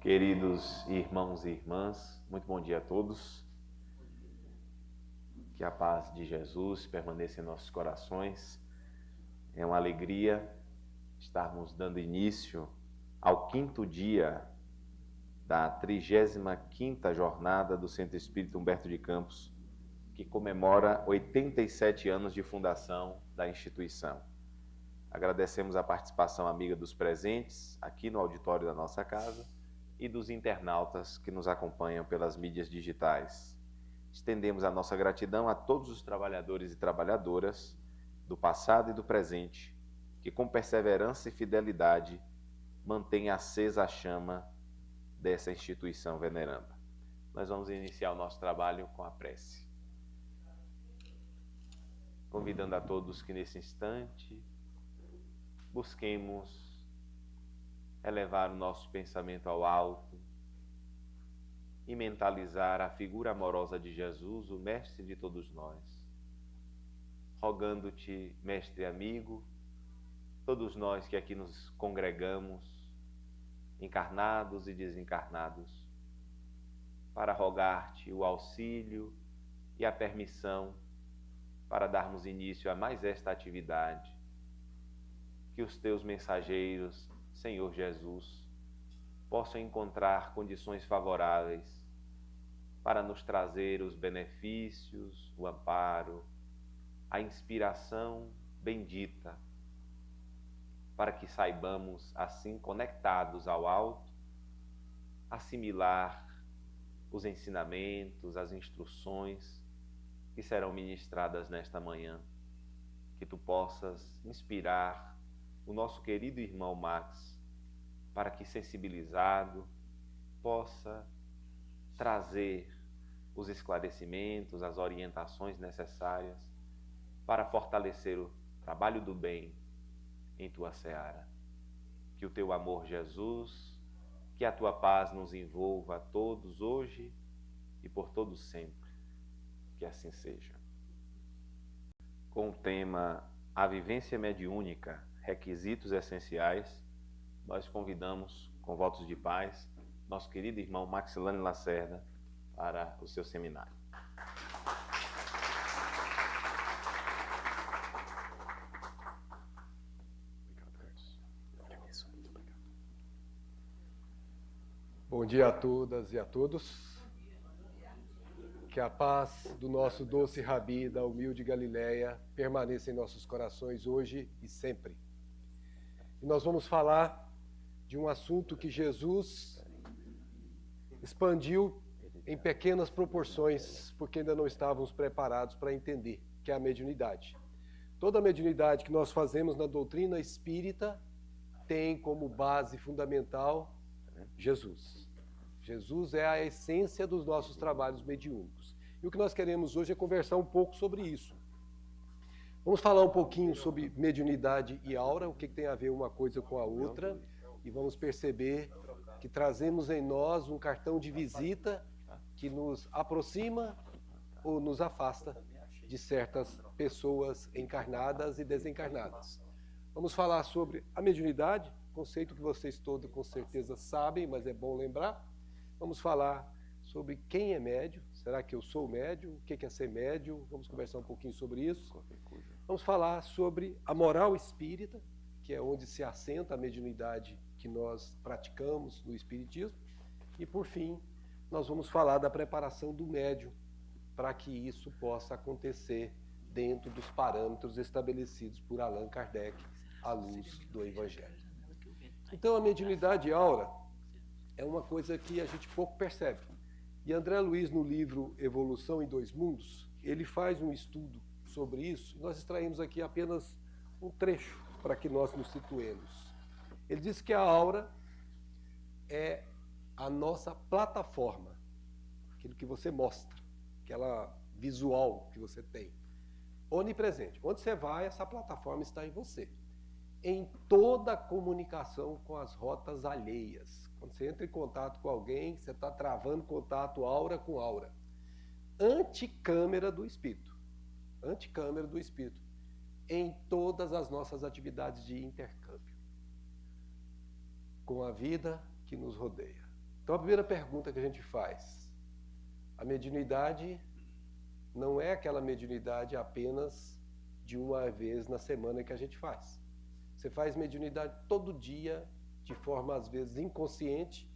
Queridos irmãos e irmãs, muito bom dia a todos. Que a paz de Jesus permaneça em nossos corações. É uma alegria estarmos dando início ao 5º dia da 35ª jornada do Centro Espírita Humberto de Campos, que comemora 87 anos de fundação da instituição. Agradecemos a participação amiga dos presentes aqui no auditório da nossa casa e dos internautas que nos acompanham pelas mídias digitais. Estendemos a nossa gratidão a todos os trabalhadores e trabalhadoras do passado e do presente, que com perseverança e fidelidade mantêm acesa a chama dessa instituição veneranda. Nós vamos iniciar o nosso trabalho com a prece. Convidando a todos que nesse instante busquemos elevar o nosso pensamento ao alto e mentalizar a figura amorosa de Jesus, o mestre de todos nós. Rogando-te, mestre amigo, todos nós que aqui nos congregamos, encarnados e desencarnados, para rogar-te o auxílio e a permissão para darmos início a mais esta atividade, que os teus mensageiros, Senhor Jesus, possam encontrar condições favoráveis para nos trazer os benefícios, o amparo, a inspiração bendita, para que saibamos, assim, conectados ao alto, assimilar os ensinamentos, as instruções que serão ministradas nesta manhã. Que tu possas inspirar o nosso querido irmão Max, para que, sensibilizado, possa trazer os esclarecimentos, as orientações necessárias para fortalecer o trabalho do bem em tua seara. Que o teu amor, Jesus, que a tua paz nos envolva a todos hoje e por todo sempre. Que assim seja. Com o tema A Vivência Mediúnica, Requisitos Essenciais, nós convidamos, com votos de paz, nosso querido irmão Maxilane Lacerda para o seu seminário. Bom dia a todas e a todos. Que a paz do nosso doce Rabi, da humilde Galileia, permaneça em nossos corações hoje e sempre. E nós vamos falar de um assunto que Jesus expandiu em pequenas proporções, porque ainda não estávamos preparados para entender, que é a mediunidade. Toda a mediunidade que nós fazemos na doutrina espírita tem como base fundamental Jesus. Jesus é a essência dos nossos trabalhos mediúnicos. E o que nós queremos hoje é conversar um pouco sobre isso. Vamos falar um pouquinho sobre mediunidade e aura, o que tem a ver uma coisa com a outra, e vamos perceber que trazemos em nós um cartão de visita que nos aproxima ou nos afasta de certas pessoas encarnadas e desencarnadas. Vamos falar sobre a mediunidade, conceito que vocês todos com certeza sabem, mas é bom lembrar. Vamos falar sobre quem é médium, será que eu sou médium, o que é ser médium, vamos conversar um pouquinho sobre isso. Vamos falar sobre a moral espírita, que é onde se assenta a mediunidade que nós praticamos no espiritismo. E por fim, nós vamos falar da preparação do médium, para que isso possa acontecer dentro dos parâmetros estabelecidos por Allan Kardec, à luz do Evangelho. Então, a mediunidade e aura é uma coisa que a gente pouco percebe. E André Luiz, no livro Evolução em Dois Mundos, ele faz um estudo sobre isso. Nós extraímos aqui apenas um trecho para que nós nos situemos. Ele diz que a aura é a nossa plataforma, aquilo que você mostra, aquela visual que você tem, onipresente. Onde você vai, essa plataforma está em você. Em toda a comunicação com as rotas alheias. Quando você entra em contato com alguém, você está travando contato aura com aura. Anticâmera do espírito. Anticâmera do espírito. Em todas as nossas atividades de intercâmbio com a vida que nos rodeia. Então a primeira pergunta que a gente faz, a mediunidade não é aquela mediunidade apenas de uma vez na semana que a gente faz. Você faz mediunidade todo dia, de forma às vezes inconsciente,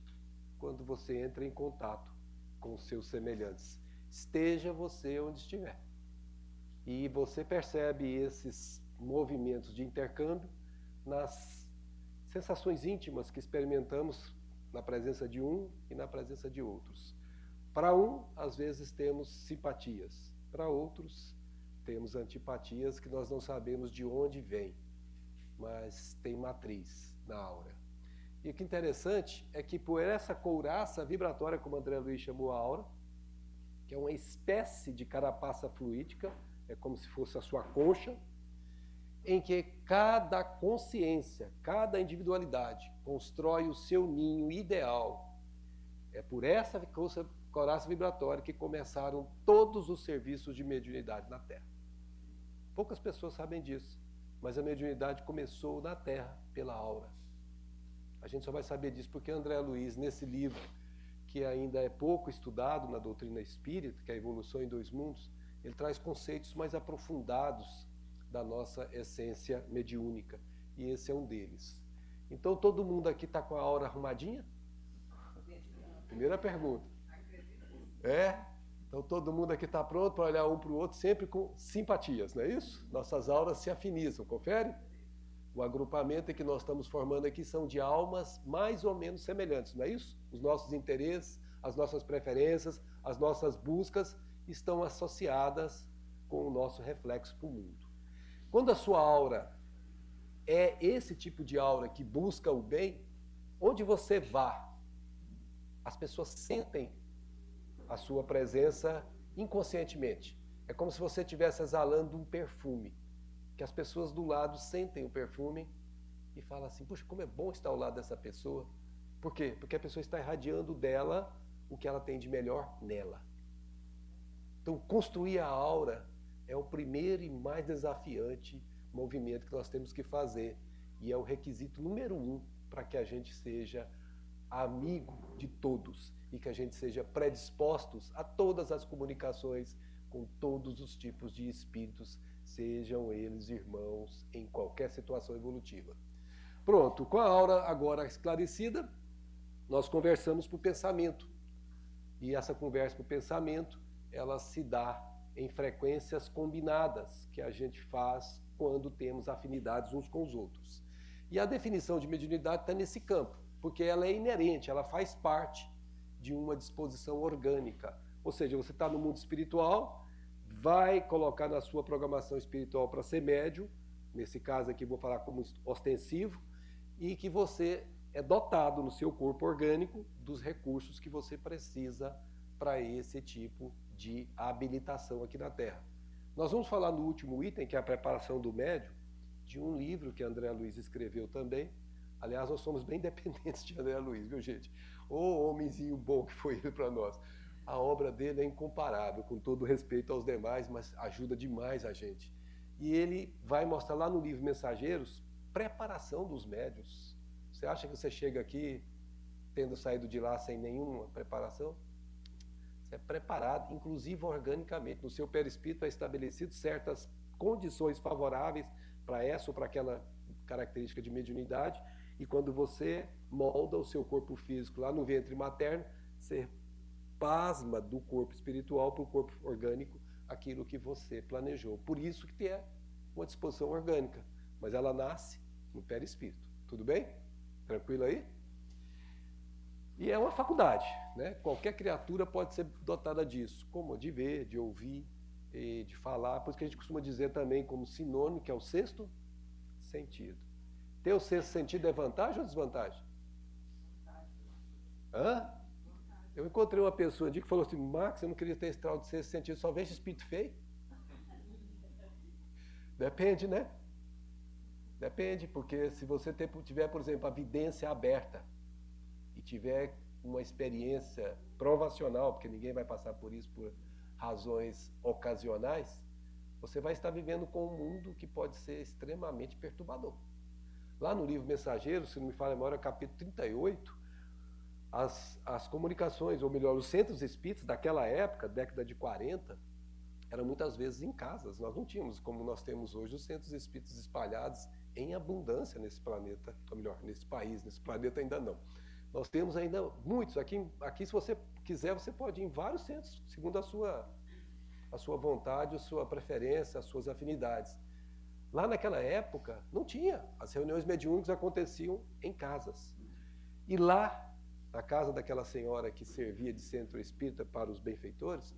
quando você entra em contato com os seus semelhantes. Esteja você onde estiver. E você percebe esses movimentos de intercâmbio nas sensações íntimas que experimentamos na presença de um e na presença de outros. Para um, às vezes temos simpatias. Para outros, temos antipatias que nós não sabemos de onde vem, mas tem matriz na aura. E o que é interessante é que por essa couraça vibratória, como André Luiz chamou a aura, que é uma espécie de carapaça fluídica, é como se fosse a sua concha, em que cada consciência, cada individualidade constrói o seu ninho ideal. É por essa couraça vibratória que começaram todos os serviços de mediunidade na Terra. Poucas pessoas sabem disso, mas a mediunidade começou na Terra pela aura. A gente só vai saber disso porque André Luiz, nesse livro, que ainda é pouco estudado na doutrina espírita, que é a Evolução em Dois Mundos, ele traz conceitos mais aprofundados da nossa essência mediúnica, e esse é um deles. Então, todo mundo aqui está com a aura arrumadinha? Primeira pergunta. É? Então, todo mundo aqui está pronto para olhar um para o outro, sempre com simpatias, não é isso? Nossas auras se afinizam, confere? O agrupamento que nós estamos formando aqui são de almas mais ou menos semelhantes, não é isso? Os nossos interesses, as nossas preferências, as nossas buscas estão associadas com o nosso reflexo para o mundo. Quando a sua aura é esse tipo de aura que busca o bem, onde você vá, as pessoas sentem a sua presença inconscientemente. É como se você estivesse exalando um perfume, que as pessoas do lado sentem o perfume e falam assim, puxa, como é bom estar ao lado dessa pessoa. Por quê? Porque a pessoa está irradiando dela o que ela tem de melhor nela. Então, construir a aura é o primeiro e mais desafiante movimento que nós temos que fazer. E é o requisito número 1 para que a gente seja amigo de todos e que a gente seja predispostos a todas as comunicações com todos os tipos de espíritos, sejam eles irmãos em qualquer situação evolutiva. Pronto, com a aura agora esclarecida, nós conversamos para o pensamento. E essa conversa para o pensamento, ela se dá em frequências combinadas, que a gente faz quando temos afinidades uns com os outros. E a definição de mediunidade está nesse campo, porque ela é inerente, ela faz parte de uma disposição orgânica. Ou seja, você está no mundo espiritual, vai colocar na sua programação espiritual para ser médium, nesse caso aqui vou falar como ostensivo, e que você é dotado no seu corpo orgânico dos recursos que você precisa para esse tipo de habilitação aqui na Terra. Nós vamos falar no último item, que é a preparação do médium, de um livro que André Luiz escreveu também. Aliás, nós somos bem dependentes de André Luiz, viu, gente? Ô homenzinho bom que foi ele para nós. A obra dele é incomparável, com todo respeito aos demais, mas ajuda demais a gente. E ele vai mostrar lá no livro Mensageiros, preparação dos médiuns. Você acha que você chega aqui tendo saído de lá sem nenhuma preparação? Você é preparado, inclusive organicamente. No seu perispírito é estabelecido certas condições favoráveis para essa ou para aquela característica de mediunidade, e quando você molda o seu corpo físico lá no ventre materno, você pasma do corpo espiritual para o corpo orgânico aquilo que você planejou. Por isso que é uma disposição orgânica, mas ela nasce no perispírito. Tudo bem? Tranquilo aí? E é uma faculdade, né? Qualquer criatura pode ser dotada disso, como de ver, de ouvir, de falar. Por isso que a gente costuma dizer também como sinônimo, que é o sexto sentido. Ter o sexto sentido é vantagem ou desvantagem? Hã? Eu encontrei uma pessoa um dia que falou assim, Max, eu não queria ter esse tal de sexto sentido, só vejo espírito feio. Depende, né? Depende, porque se você tiver, por exemplo, a vidência aberta e tiver uma experiência provacional, porque ninguém vai passar por isso por razões ocasionais, você vai estar vivendo com um mundo que pode ser extremamente perturbador. Lá no livro Mensageiros, se não me falha a memória, capítulo 38, As comunicações, ou melhor, os centros espíritas daquela época, década de 40, eram muitas vezes em casas. Nós não tínhamos, como nós temos hoje, os centros espíritas espalhados em abundância nesse planeta, ou melhor, nesse país, nesse planeta ainda não. Nós temos ainda muitos. Aqui se você quiser, você pode ir em vários centros, segundo a sua vontade, a sua preferência, as suas afinidades. Lá naquela época, não tinha. As reuniões mediúnicas aconteciam em casas. E lá, na casa daquela senhora que servia de centro espírita para os benfeitores,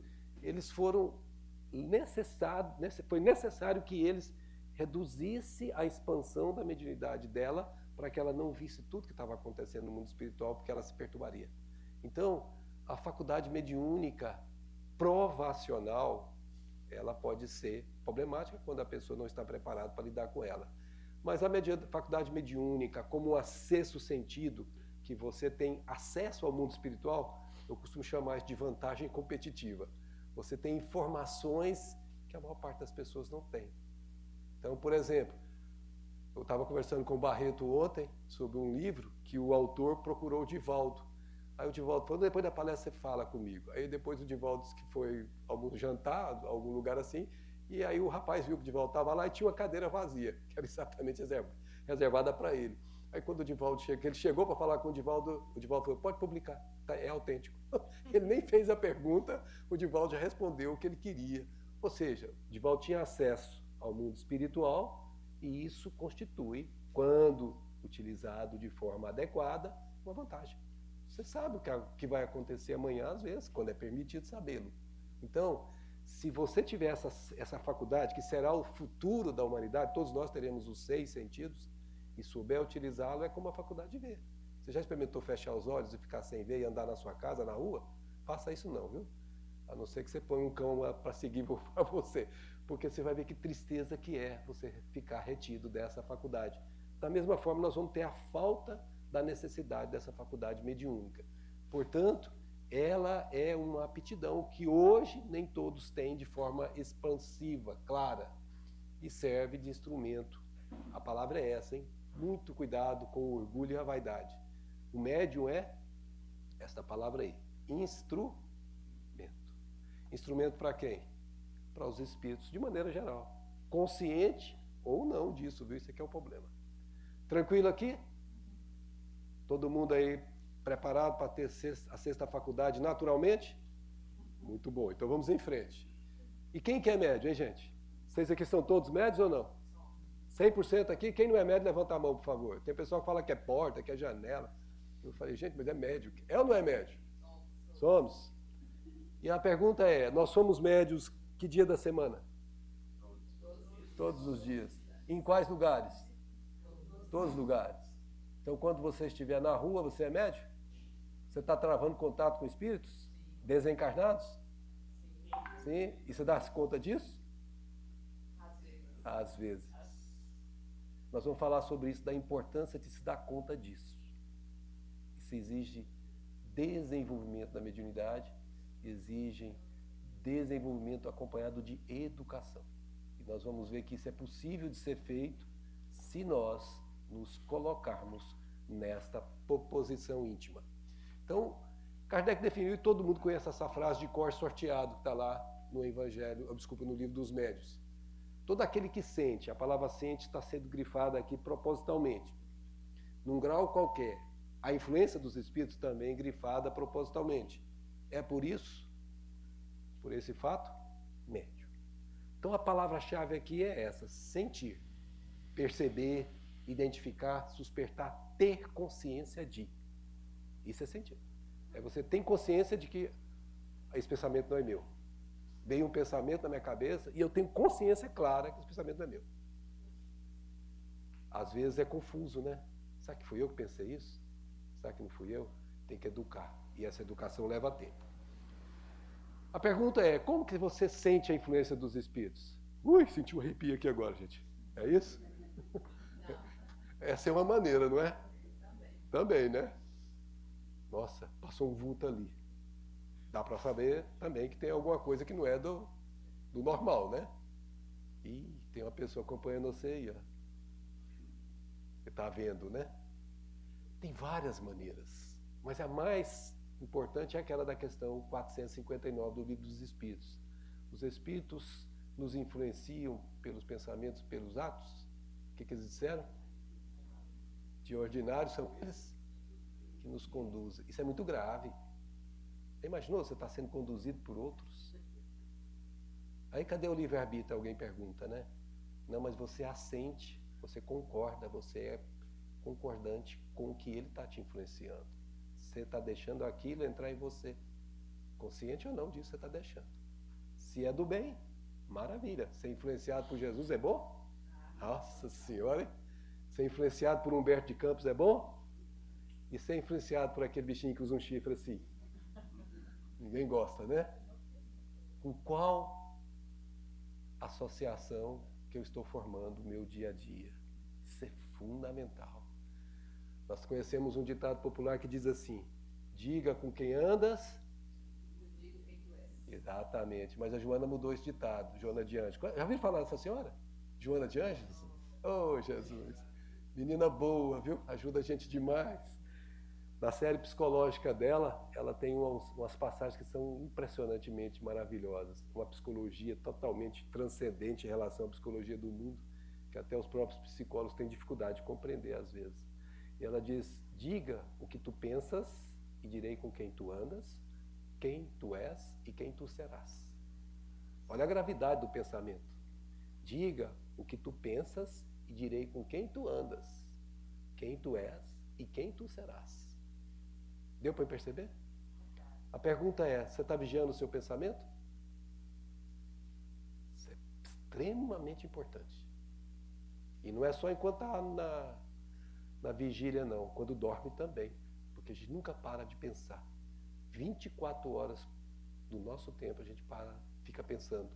foi necessário que eles reduzissem a expansão da mediunidade dela para que ela não visse tudo que estava acontecendo no mundo espiritual, porque ela se perturbaria. Então, a faculdade mediúnica provacional, ela pode ser problemática quando a pessoa não está preparada para lidar com ela. Mas a faculdade mediúnica, como um sexto sentido, que você tem acesso ao mundo espiritual, eu costumo chamar isso de vantagem competitiva. Você tem informações que a maior parte das pessoas não tem. Então, por exemplo, eu estava conversando com o Barreto ontem sobre um livro que o autor procurou o Divaldo. Aí o Divaldo falou, depois da palestra você fala comigo. Aí depois o Divaldo disse que foi algum jantar, algum lugar assim, e aí o rapaz viu que o Divaldo estava lá e tinha uma cadeira vazia, que era exatamente reservada para ele. Aí quando o Divaldo ele chegou para falar com o Divaldo falou, pode publicar, é autêntico. Ele nem fez a pergunta, o Divaldo já respondeu o que ele queria. Ou seja, o Divaldo tinha acesso ao mundo espiritual e isso constitui, quando utilizado de forma adequada, uma vantagem. Você sabe o que vai acontecer amanhã, às vezes, quando é permitido sabê-lo. Então, se você tiver essa faculdade, que será o futuro da humanidade, todos nós teremos os 6 sentidos, e souber utilizá-lo, é como a faculdade de ver. Você já experimentou fechar os olhos e ficar sem ver e andar na sua casa, na rua? Faça isso não, viu? A não ser que você ponha um cão para seguir para você. Porque você vai ver que tristeza que é você ficar retido dessa faculdade. Da mesma forma, nós vamos ter a falta da necessidade dessa faculdade mediúnica. Portanto, ela é uma aptidão que hoje nem todos têm de forma expansiva, clara, e serve de instrumento. A palavra é essa, hein? Muito cuidado com o orgulho e a vaidade. O médium é esta palavra aí, instrumento. Instrumento para quem? Para os espíritos, de maneira geral. Consciente ou não disso, viu? Isso aqui é o problema. Tranquilo aqui? Todo mundo aí preparado para ter a sexta faculdade naturalmente? Muito bom, então vamos em frente. E quem que é médium, hein, gente? Vocês aqui são todos médios ou não? 100% aqui? Quem não é médio, levanta a mão, por favor. Tem pessoal que fala que é porta, que é janela. Eu falei, gente, mas é médio. É ou não é médio? Somos. E a pergunta é, nós somos médios que dia da semana? Todos os dias. Em quais lugares? Todos os lugares. Então, quando você estiver na rua, você é médio? Você está travando contato com espíritos? Desencarnados? Sim. E você dá conta disso? Às vezes. Nós vamos falar sobre isso, da importância de se dar conta disso. Isso exige desenvolvimento da mediunidade, exige desenvolvimento acompanhado de educação. E nós vamos ver que isso é possível de ser feito se nós nos colocarmos nesta posição íntima. Então, Kardec definiu, e todo mundo conhece essa frase de cor sorteado, que está lá no Evangelho, no Livro dos Médiuns. Todo aquele que sente, a palavra sente está sendo grifada aqui propositalmente. Num grau qualquer. A influência dos espíritos também grifada propositalmente. É por isso, por esse fato, médio. Então a palavra-chave aqui é essa, sentir, perceber, identificar, suspeitar, ter consciência de. Isso é sentir. É você tem consciência de que esse pensamento não é meu. Veio um pensamento na minha cabeça e eu tenho consciência clara que esse pensamento não é meu. Às vezes é confuso, né? Será que fui eu que pensei isso? Será que não fui eu? Tem que educar. E essa educação leva tempo. A pergunta é, como que você sente a influência dos espíritos? Ui, senti um arrepio aqui agora, gente. É isso? Essa é uma maneira, não é? Também, né? Nossa, passou um vulto ali. Dá para saber também que tem alguma coisa que não é do normal, né? E tem uma pessoa acompanhando você aí, ó. Você está vendo, né? Tem várias maneiras. Mas a mais importante é aquela da questão 459 do Livro dos Espíritos. Os Espíritos nos influenciam pelos pensamentos, pelos atos? O que eles disseram? De ordinário são eles que nos conduzem. Isso é muito grave. Você imaginou você está sendo conduzido por outros? Aí cadê o livre-arbítrio? Alguém pergunta, né? Não, mas você assente, você concorda, você é concordante com o que ele está te influenciando. Você está deixando aquilo entrar em você. Consciente ou não disso, você está deixando. Se é do bem, maravilha. Ser influenciado por Jesus é bom? Nossa Senhora, hein? Ser influenciado por Humberto de Campos é bom? E ser influenciado por aquele bichinho que usa um chifre assim? Ninguém gosta, né? Com qual associação que eu estou formando o meu dia a dia? Isso é fundamental. Nós conhecemos um ditado popular que diz assim: diga com quem andas. Digo quem tu és. Exatamente, mas a Joana mudou esse ditado, Joana de Anjos. Já ouviram falar dessa senhora? Joana de Anjos? Oh, Jesus! Menina boa, viu? Ajuda a gente demais. Na série psicológica dela, ela tem umas passagens que são impressionantemente maravilhosas. Uma psicologia totalmente transcendente em relação à psicologia do mundo, que até os próprios psicólogos têm dificuldade de compreender às vezes. E ela diz: diga o que tu pensas e direi com quem tu andas, quem tu és e quem tu serás. Olha a gravidade do pensamento. Diga o que tu pensas e direi com quem tu andas, quem tu és e quem tu serás. Deu para perceber? A pergunta é: você está vigiando o seu pensamento? Isso é extremamente importante. E não é só enquanto está na vigília, não. Quando dorme também. Porque a gente nunca para de pensar. 24 horas do nosso tempo a gente fica pensando.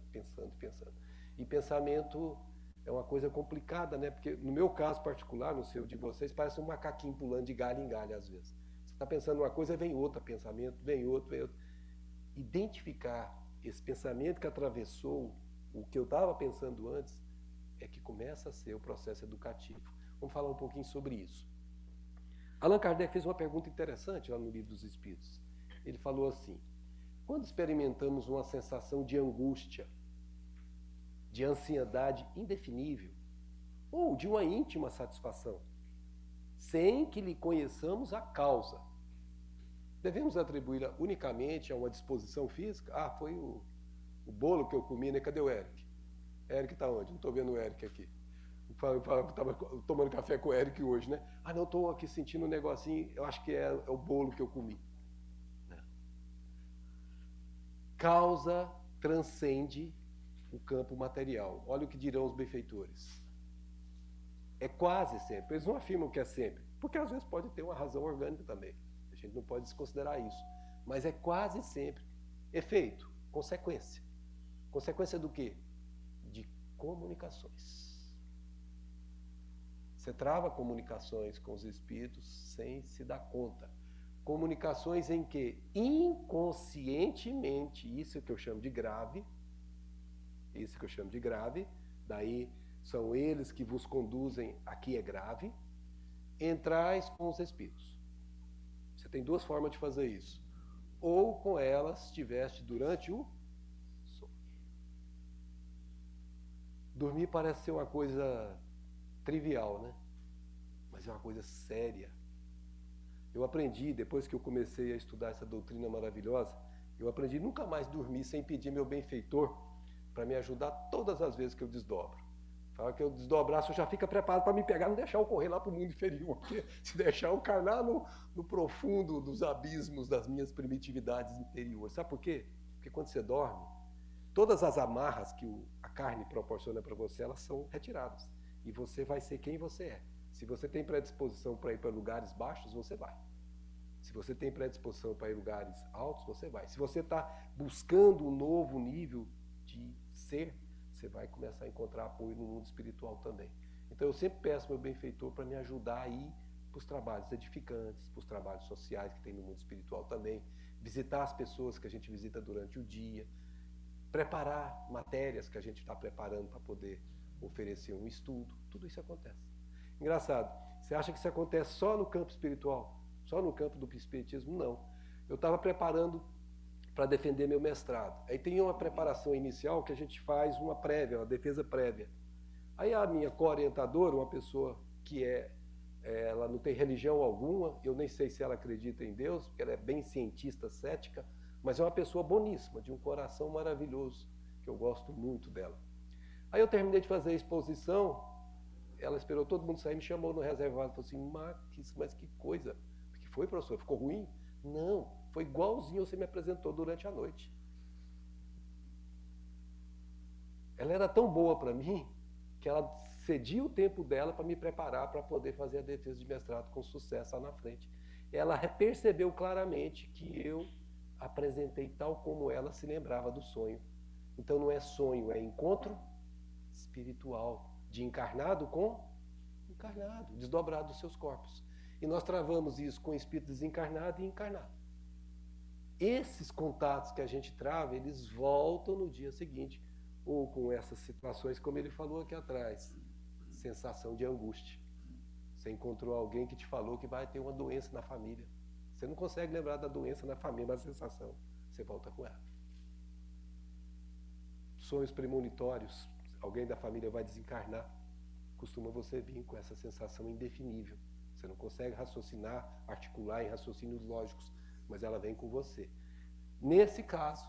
E pensamento é uma coisa complicada, né? Porque no meu caso particular, no seu de vocês, parece um macaquinho pulando de galho em galho às vezes. Você está pensando uma coisa, vem outro pensamento, vem outro. Identificar esse pensamento que atravessou o que eu estava pensando antes é que começa a ser o processo educativo. Vamos falar um pouquinho sobre isso. Allan Kardec fez uma pergunta interessante lá no Livro dos Espíritos. Ele falou assim: quando experimentamos uma sensação de angústia, de ansiedade indefinível, ou de uma íntima satisfação, sem que lhe conheçamos a causa, devemos atribuí-la unicamente a uma disposição física? Ah, foi o bolo que eu comi, né? Cadê o Eric? Eric está onde? Não estou vendo o Eric aqui. Estava tomando café com o Eric hoje, né? Ah, não, estou aqui sentindo um negocinho, eu acho que é o bolo que eu comi. Causa transcende o campo material. Olha o que dirão os benfeitores. É quase sempre. Eles não afirmam que é sempre, porque às vezes pode ter uma razão orgânica também. A gente não pode desconsiderar isso. Mas é quase sempre efeito, consequência. Consequência do quê? De comunicações. Você trava comunicações com os espíritos sem se dar conta. Comunicações em que inconscientemente, isso que eu chamo de grave, daí são eles que vos conduzem, aqui é grave, entrais com os espíritos. Você tem duas formas de fazer isso. Ou com elas estiveste durante o sono. Dormir parece ser uma coisa trivial, né? Mas é uma coisa séria. Eu aprendi, depois que eu comecei a estudar essa doutrina maravilhosa, eu aprendi nunca mais dormir sem pedir meu benfeitor para me ajudar todas as vezes que eu desdobro. Fala que eu desdobrasse, eu já fica preparado para me pegar, não deixar eu correr lá para o mundo inferior, porque se deixar eu cair lá no profundo dos abismos das minhas primitividades interiores. Sabe por quê? Porque quando você dorme, todas as amarras que a carne proporciona para você, elas são retiradas. E você vai ser quem você é. Se você tem predisposição para ir para lugares baixos, você vai. Se você tem predisposição para ir para lugares altos, você vai. Se você está buscando um novo nível de ser, você vai começar a encontrar apoio no mundo espiritual também. Então eu sempre peço meu benfeitor para me ajudar a ir para os trabalhos edificantes, para os trabalhos sociais que tem no mundo espiritual também, visitar as pessoas que a gente visita durante o dia, preparar matérias que a gente está preparando para poder oferecer um estudo. Tudo isso acontece. Engraçado, você acha que isso acontece só no campo espiritual? Só no campo do espiritismo, não. Eu estava preparando para defender meu mestrado. Aí tem uma preparação inicial que a gente faz uma prévia, uma defesa prévia. Aí a minha co-orientadora, uma pessoa que ela não tem religião alguma, eu nem sei se ela acredita em Deus, porque ela é bem cientista, cética, mas é uma pessoa boníssima, de um coração maravilhoso, que eu gosto muito dela. Aí eu terminei de fazer a exposição, ela esperou todo mundo sair, me chamou no reservado, falou assim, Marques, mas que coisa, o que foi, professor? Ficou ruim? Não, foi igualzinho você me apresentou durante a noite. Ela era tão boa para mim, que ela cedia o tempo dela para me preparar para poder fazer a defesa de mestrado com sucesso lá na frente. Ela percebeu claramente que eu apresentei tal como ela se lembrava do sonho. Então não é sonho, é encontro espiritual, de encarnado com encarnado, desdobrado dos seus corpos. E nós travamos isso com espírito desencarnado e encarnado. Esses contatos que a gente trava, eles voltam no dia seguinte, ou com essas situações, como ele falou aqui atrás, sensação de angústia. Você encontrou alguém que te falou que vai ter uma doença na família. Você não consegue lembrar da doença na família, mas a sensação, você volta com ela. Sonhos premonitórios, alguém da família vai desencarnar, costuma você vir com essa sensação indefinível. Você não consegue raciocinar, articular em raciocínios lógicos, mas ela vem com você. Nesse caso,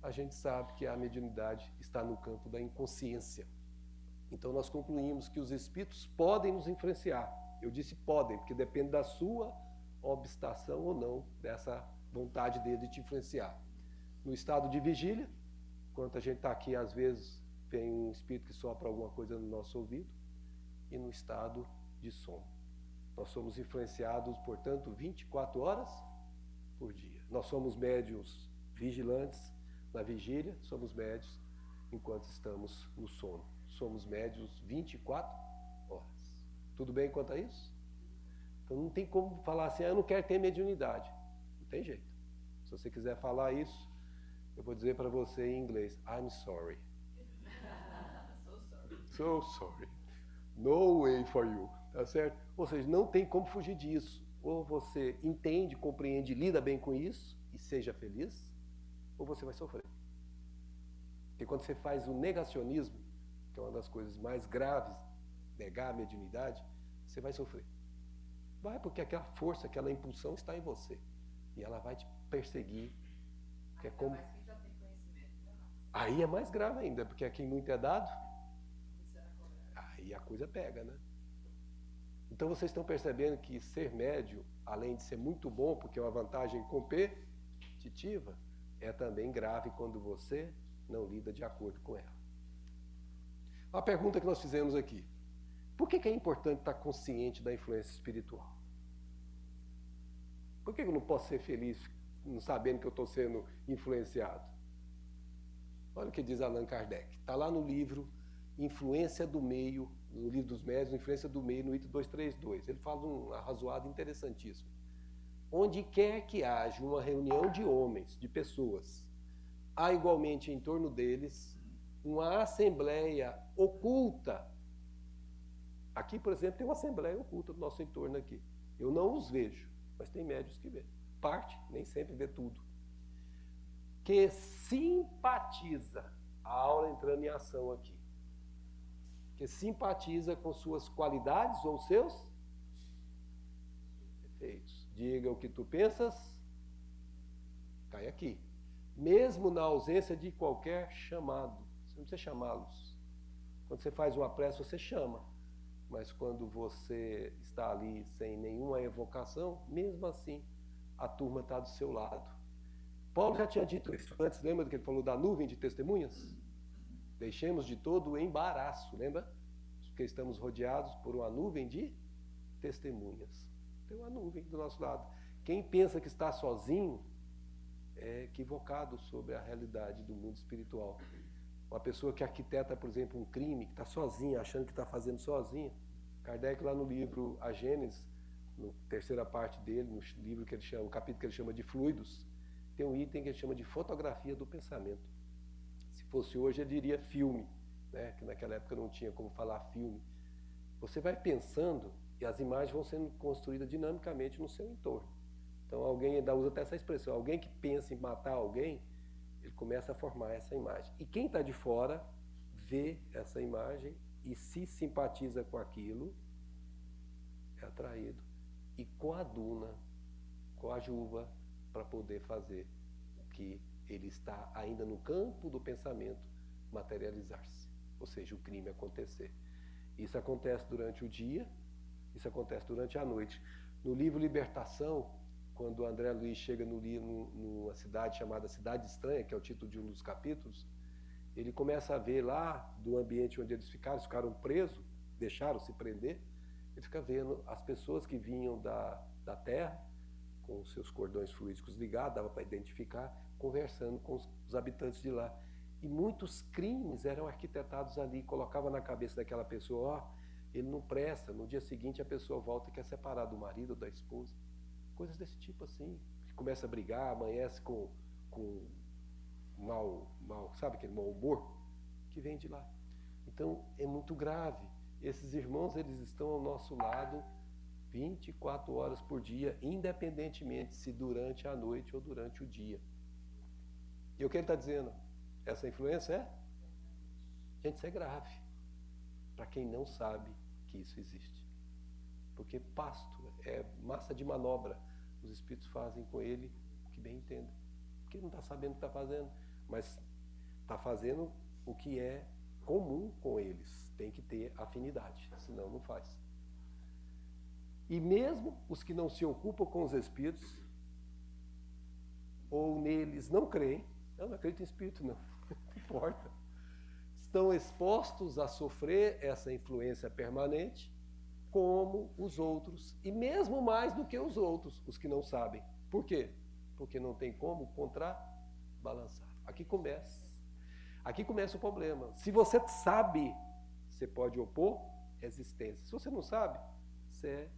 a gente sabe que a mediunidade está no campo da inconsciência. Então nós concluímos que os espíritos podem nos influenciar. Eu disse podem, porque depende da sua obstação ou não dessa vontade dele de te influenciar. No estado de vigília, enquanto a gente está aqui, às vezes vem um espírito que sopra alguma coisa no nosso ouvido, e no estado de sono. Nós somos influenciados, portanto, 24 horas por dia. Nós somos médiuns vigilantes na vigília, somos médiuns enquanto estamos no sono. Somos médiuns 24 horas. Tudo bem quanto a isso? Então não tem como falar assim, eu não quero ter mediunidade. Não tem jeito. Se você quiser falar isso, eu vou dizer para você em inglês, I'm sorry. So sorry. No way for you. Tá certo? Ou seja, não tem como fugir disso. Ou você entende, compreende, lida bem com isso e seja feliz, ou você vai sofrer. Porque quando você faz o negacionismo, que é uma das coisas mais graves, negar a mediunidade, você vai sofrer. Vai, porque aquela força, aquela impulsão está em você. E ela vai te perseguir. Que é como... mais quem já tem conhecimento, né? Aí é mais grave ainda, porque a quem muito é dado, aí a coisa pega, né? Então vocês estão percebendo que ser médio, além de ser muito bom, porque é uma vantagem competitiva, é também grave quando você não lida de acordo com ela. A pergunta que nós fizemos aqui: por que é importante estar consciente da influência espiritual? Por que eu não posso ser feliz não sabendo que eu estou sendo influenciado? Olha o que diz Allan Kardec. Está lá no livro Influência do Meio, no livro dos médiuns, Influência do Meio, no item 232. Ele fala um arrazoado interessantíssimo. Onde quer que haja uma reunião de homens, de pessoas, há igualmente em torno deles uma assembleia oculta. Aqui, por exemplo, tem uma assembleia oculta do nosso entorno aqui. Eu não os vejo, mas tem médiuns que vê. Parte, nem sempre vê tudo. Que simpatiza, a aula entrando em ação aqui, que simpatiza com suas qualidades ou seus defeitos. Diga o que tu pensas, cai aqui. Mesmo na ausência de qualquer chamado. Você não precisa chamá-los. Quando você faz uma prece, você chama. Mas quando você está ali sem nenhuma evocação, mesmo assim, a turma está do seu lado. Paulo já tinha dito isso antes, lembra do que ele falou da nuvem de testemunhas? Deixemos de todo o embaraço, lembra? Porque estamos rodeados por uma nuvem de testemunhas. Tem uma nuvem do nosso lado. Quem pensa que está sozinho é equivocado sobre a realidade do mundo espiritual. Uma pessoa que arquiteta, por exemplo, um crime, que está sozinha, achando que está fazendo sozinha. Kardec, lá no livro A Gênese, na terceira parte dele, no livro que ele chama, o capítulo que ele chama de Fluidos, tem um item que ele chama de fotografia do pensamento. Se fosse hoje, ele diria filme, né? Que naquela época não tinha como falar filme. Você vai pensando, E as imagens vão sendo construídas dinamicamente no seu entorno. Então alguém ainda usa até essa expressão, alguém que pensa em matar alguém, ele começa a formar essa imagem. E quem está de fora vê essa imagem e se simpatiza com aquilo, é atraído e coaduna, coadjuva para poder fazer o que ele está ainda no campo do pensamento materializar-se, ou seja, o crime acontecer. Isso acontece durante o dia, isso acontece durante a noite. No livro Libertação, quando o André Luiz chega numa cidade chamada Cidade Estranha, que é o título de um dos capítulos, ele começa a ver lá do ambiente onde eles ficaram presos, deixaram-se prender, ele fica vendo as pessoas que vinham da terra, com os seus cordões fluídicos ligados, dava para identificar, conversando com os habitantes de lá. E muitos crimes eram arquitetados ali, colocava na cabeça daquela pessoa, ó, ele não presta, no dia seguinte a pessoa volta e quer separar do marido ou da esposa. Coisas desse tipo assim, que começa a brigar, amanhece com sabe aquele mau humor que vem de lá. Então é muito grave. Esses irmãos, eles estão ao nosso lado 24 horas por dia, independentemente se durante a noite ou durante o dia. E o que ele está dizendo? Essa influência gente, isso é grave para quem não sabe que isso existe. Porque pasto é massa de manobra. Os espíritos fazem com ele o que bem entendem. Porque ele não está sabendo o que está fazendo, mas está fazendo o que é comum com eles. Tem que ter afinidade, senão não faz. E mesmo os que não se ocupam com os espíritos, ou neles não creem, eu não acredito em espírito não importa, estão expostos a sofrer essa influência permanente, como os outros, e mesmo mais do que os outros, os que não sabem. Por quê? Porque não tem como contrabalançar. Aqui começa o problema. Se você sabe, você pode opor resistência. Se você não sabe, você é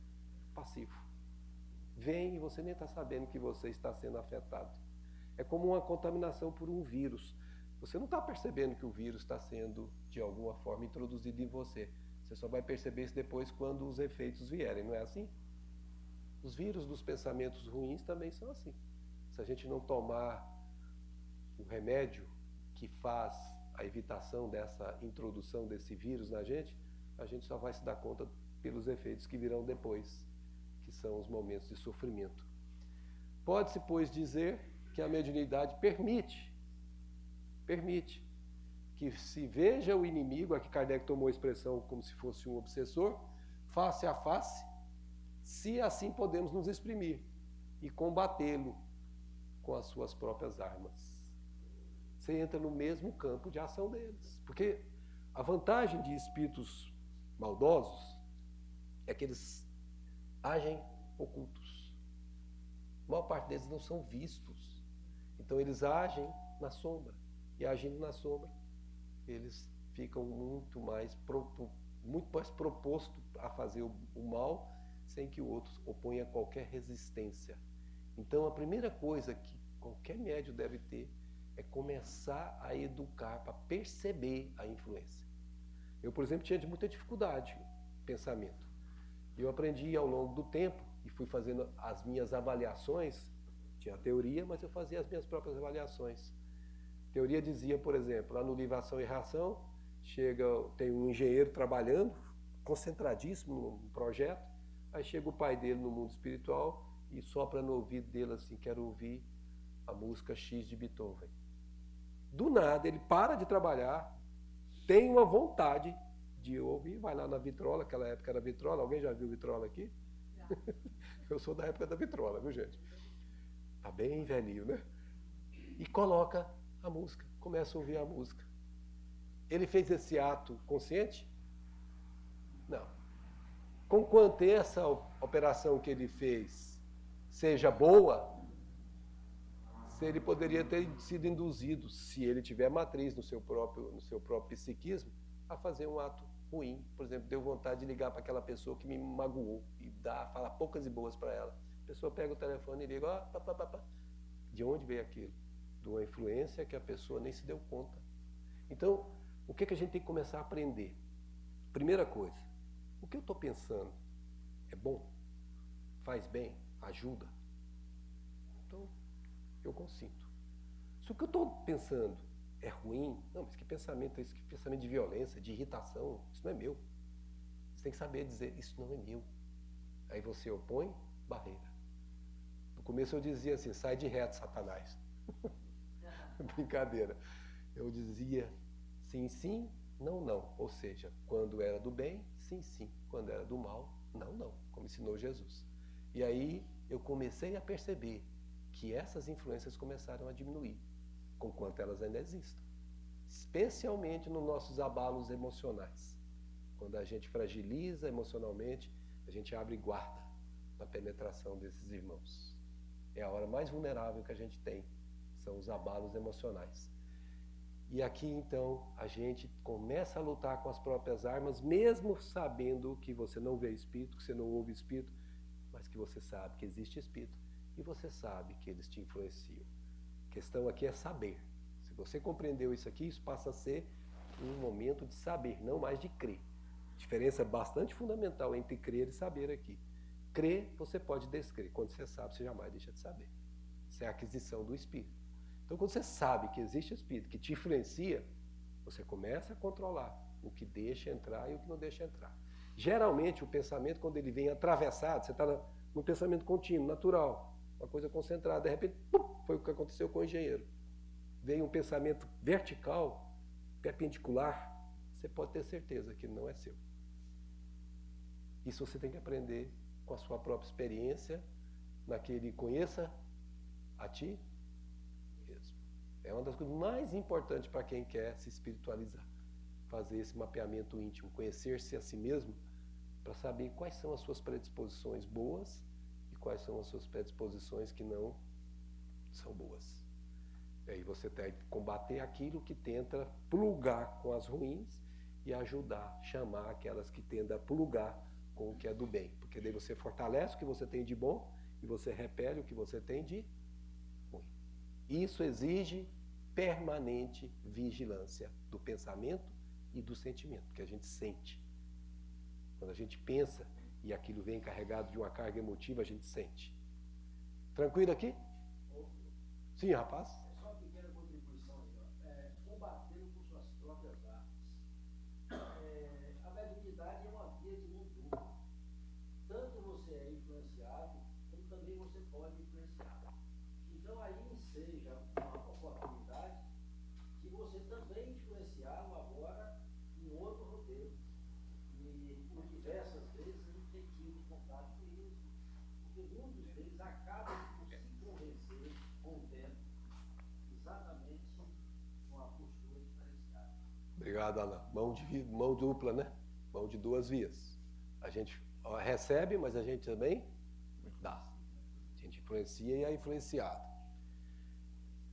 passivo. Vem e você nem está sabendo que você está sendo afetado. É como uma contaminação por um vírus. Você não está percebendo que o vírus está sendo, de alguma forma, introduzido em você. Você só vai perceber isso depois quando os efeitos vierem, não é assim? Os vírus dos pensamentos ruins também são assim. Se a gente não tomar o remédio que faz a evitação dessa introdução desse vírus na gente, a gente só vai se dar conta pelos efeitos que virão depois, que são os momentos de sofrimento. Pode-se, pois, dizer que a mediunidade permite que se veja o inimigo, aqui Kardec tomou a expressão como se fosse um obsessor, face a face, se assim podemos nos exprimir e combatê-lo com as suas próprias armas. Você entra no mesmo campo de ação deles. Porque a vantagem de espíritos maldosos é que eles agem ocultos. A maior parte deles não são vistos. Então eles agem na sombra. E agindo na sombra, eles ficam muito mais propostos a fazer o mal sem que o outro oponha qualquer resistência. Então a primeira coisa que qualquer médium deve ter é começar a educar para perceber a influência. Eu, por exemplo, tinha muita dificuldade no pensamento. Eu aprendi ao longo do tempo e fui fazendo as minhas avaliações. Tinha a teoria, mas eu fazia as minhas próprias avaliações. A teoria dizia, por exemplo, lá no livro Ação e Reação, tem um engenheiro trabalhando, concentradíssimo no projeto, aí chega o pai dele no mundo espiritual e sopra no ouvido dele assim, quero ouvir a música X de Beethoven. Do nada, ele para de trabalhar, tem uma vontade de ouvir, vai lá na vitrola, aquela época era vitrola, alguém já viu vitrola aqui? Eu sou da época da vitrola, viu, gente? Tá bem velhinho, né? E coloca a música, começa a ouvir a música. Ele fez esse ato consciente? Não. Conquanto essa operação que ele fez seja boa, se ele poderia ter sido induzido, se ele tiver matriz no seu próprio psiquismo, a fazer um ato ruim. Por exemplo, deu vontade de ligar para aquela pessoa que me magoou e falar poucas e boas para ela. A pessoa pega o telefone e liga, De onde veio aquilo? De uma influência que a pessoa nem se deu conta. Então, o que a gente tem que começar a aprender? Primeira coisa, o que eu estou pensando? é bom, faz bem, ajuda. Então, eu consinto. Se o que eu estou pensando é ruim, não, mas que pensamento é esse? Que pensamento de violência, de irritação, isso não é meu. Você tem que saber dizer, isso não é meu. Aí você opõe barreira. No começo eu dizia assim, sai de reto, Satanás. Brincadeira. Eu dizia sim, sim, não, não. Ou seja, quando era do bem, sim, sim. Quando era do mal, não, não. Como ensinou Jesus. E aí eu comecei a perceber que essas influências começaram a diminuir, conquanto elas ainda existam. Especialmente nos nossos abalos emocionais. Quando a gente fragiliza emocionalmente, a gente abre guarda na penetração desses irmãos. É a hora mais vulnerável que a gente tem, são os abalos emocionais. E aqui então a gente começa a lutar com as próprias armas, mesmo sabendo que você não vê espírito, que você não ouve espírito, mas que você sabe que existe espírito e você sabe que eles te influenciam. A questão aqui é saber. Se você compreendeu isso aqui, isso passa a ser um momento de saber, não mais de crer. A diferença é bastante fundamental entre crer e saber aqui. Crer, você pode descrer. Quando você sabe, você jamais deixa de saber. Isso é a aquisição do espírito. Então, quando você sabe que existe espírito que te influencia, você começa a controlar o que deixa entrar e o que não deixa entrar. Geralmente, o pensamento, quando ele vem atravessado, você está no pensamento contínuo, natural, uma coisa concentrada, de repente, foi o que aconteceu com o engenheiro. Veio um pensamento vertical, perpendicular, você pode ter certeza que não é seu. Isso você tem que aprender com a sua própria experiência, naquele conheça a ti mesmo. É uma das coisas mais importantes para quem quer se espiritualizar. Fazer esse mapeamento íntimo, conhecer-se a si mesmo, para saber quais são as suas predisposições boas e quais são as suas predisposições que não são boas. E aí você tem que combater aquilo que tenta plugar com as ruins e ajudar, chamar aquelas que tendem a plugar com o que é do bem. Porque daí você fortalece o que você tem de bom e você repele o que você tem de ruim. Isso exige permanente vigilância do pensamento e do sentimento, que a gente sente. Quando a gente pensa e aquilo vem carregado de uma carga emotiva, a gente sente. Tranquilo aqui? Sim, rapaz? É só uma pequena contribuição aí, combatendo com suas próprias armas. A mediunidade é uma via de mão dupla. Tanto você é influenciado, como também você pode influenciar. Então aí enseja uma oportunidade de você também influenciá-lo agora em outro roteiro. E por diversas vezes a gente tem tido contato com isso, porque muitos deles acabam por se convencer com o tempo, exatamente com a postura diferenciada. Obrigado, Alan. Mão dupla, né? Mão de duas vias. A gente recebe, mas a gente também dá. A gente influencia e é influenciado.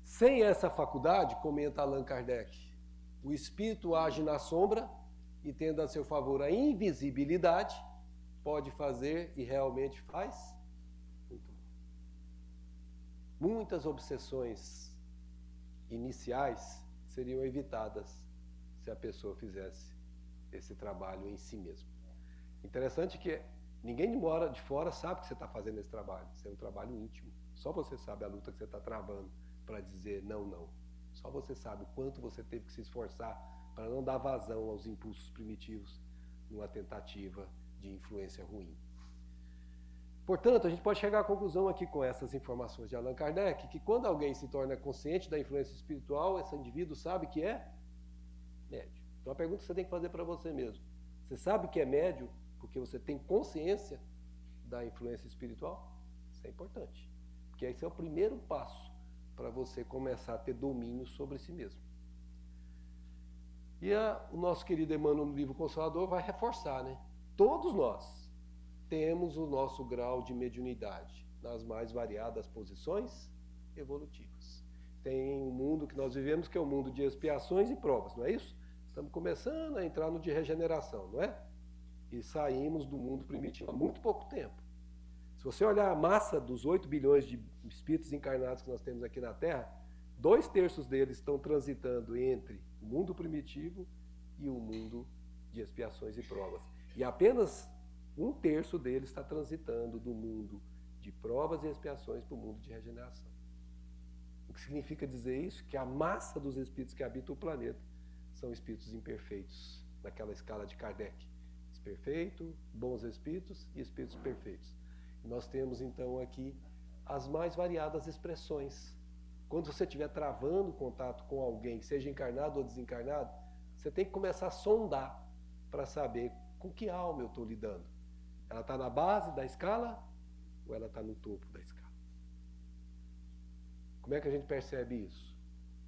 Sem essa faculdade, comenta Allan Kardec, o espírito age na sombra e, tendo a seu favor a invisibilidade, pode fazer e realmente faz muito mal. Muitas obsessões iniciais seriam evitadas se a pessoa fizesse esse trabalho em si mesmo. Interessante que ninguém de fora sabe que você está fazendo esse trabalho. Isso é um trabalho íntimo. Só você sabe a luta que você está travando para dizer não, não. Só você sabe o quanto você teve que se esforçar para não dar vazão aos impulsos primitivos numa tentativa de influência ruim. Portanto, a gente pode chegar à conclusão aqui com essas informações de Allan Kardec, que quando alguém se torna consciente da influência espiritual, esse indivíduo sabe que é médio. Então a pergunta que você tem que fazer para você mesmo: você sabe que é médio porque você tem consciência da influência espiritual? Isso é importante, porque esse é o primeiro passo para você começar a ter domínio sobre si mesmo. E o nosso querido Emmanuel no livro Consolador vai reforçar, né? Todos nós temos o nosso grau de mediunidade nas mais variadas posições evolutivas. Tem um mundo que nós vivemos que é o mundo de expiações e provas, não é isso? Estamos começando a entrar no de regeneração, não é? E saímos do mundo primitivo há muito pouco tempo. Se você olhar a massa dos 8 bilhões de espíritos encarnados que nós temos aqui na Terra, 2/3 deles estão transitando entre o mundo primitivo e o mundo de expiações e provas. E apenas 1/3 deles está transitando do mundo de provas e expiações para o mundo de regeneração. O que significa dizer isso? Que a massa dos espíritos que habitam o planeta são espíritos imperfeitos, naquela escala de Kardec. Perfeito, bons espíritos e espíritos perfeitos. E nós temos então aqui as mais variadas expressões. Quando você estiver travando contato com alguém, seja encarnado ou desencarnado, você tem que começar a sondar para saber com que alma eu estou lidando. Ela está na base da escala ou ela está no topo da escala? Como é que a gente percebe isso?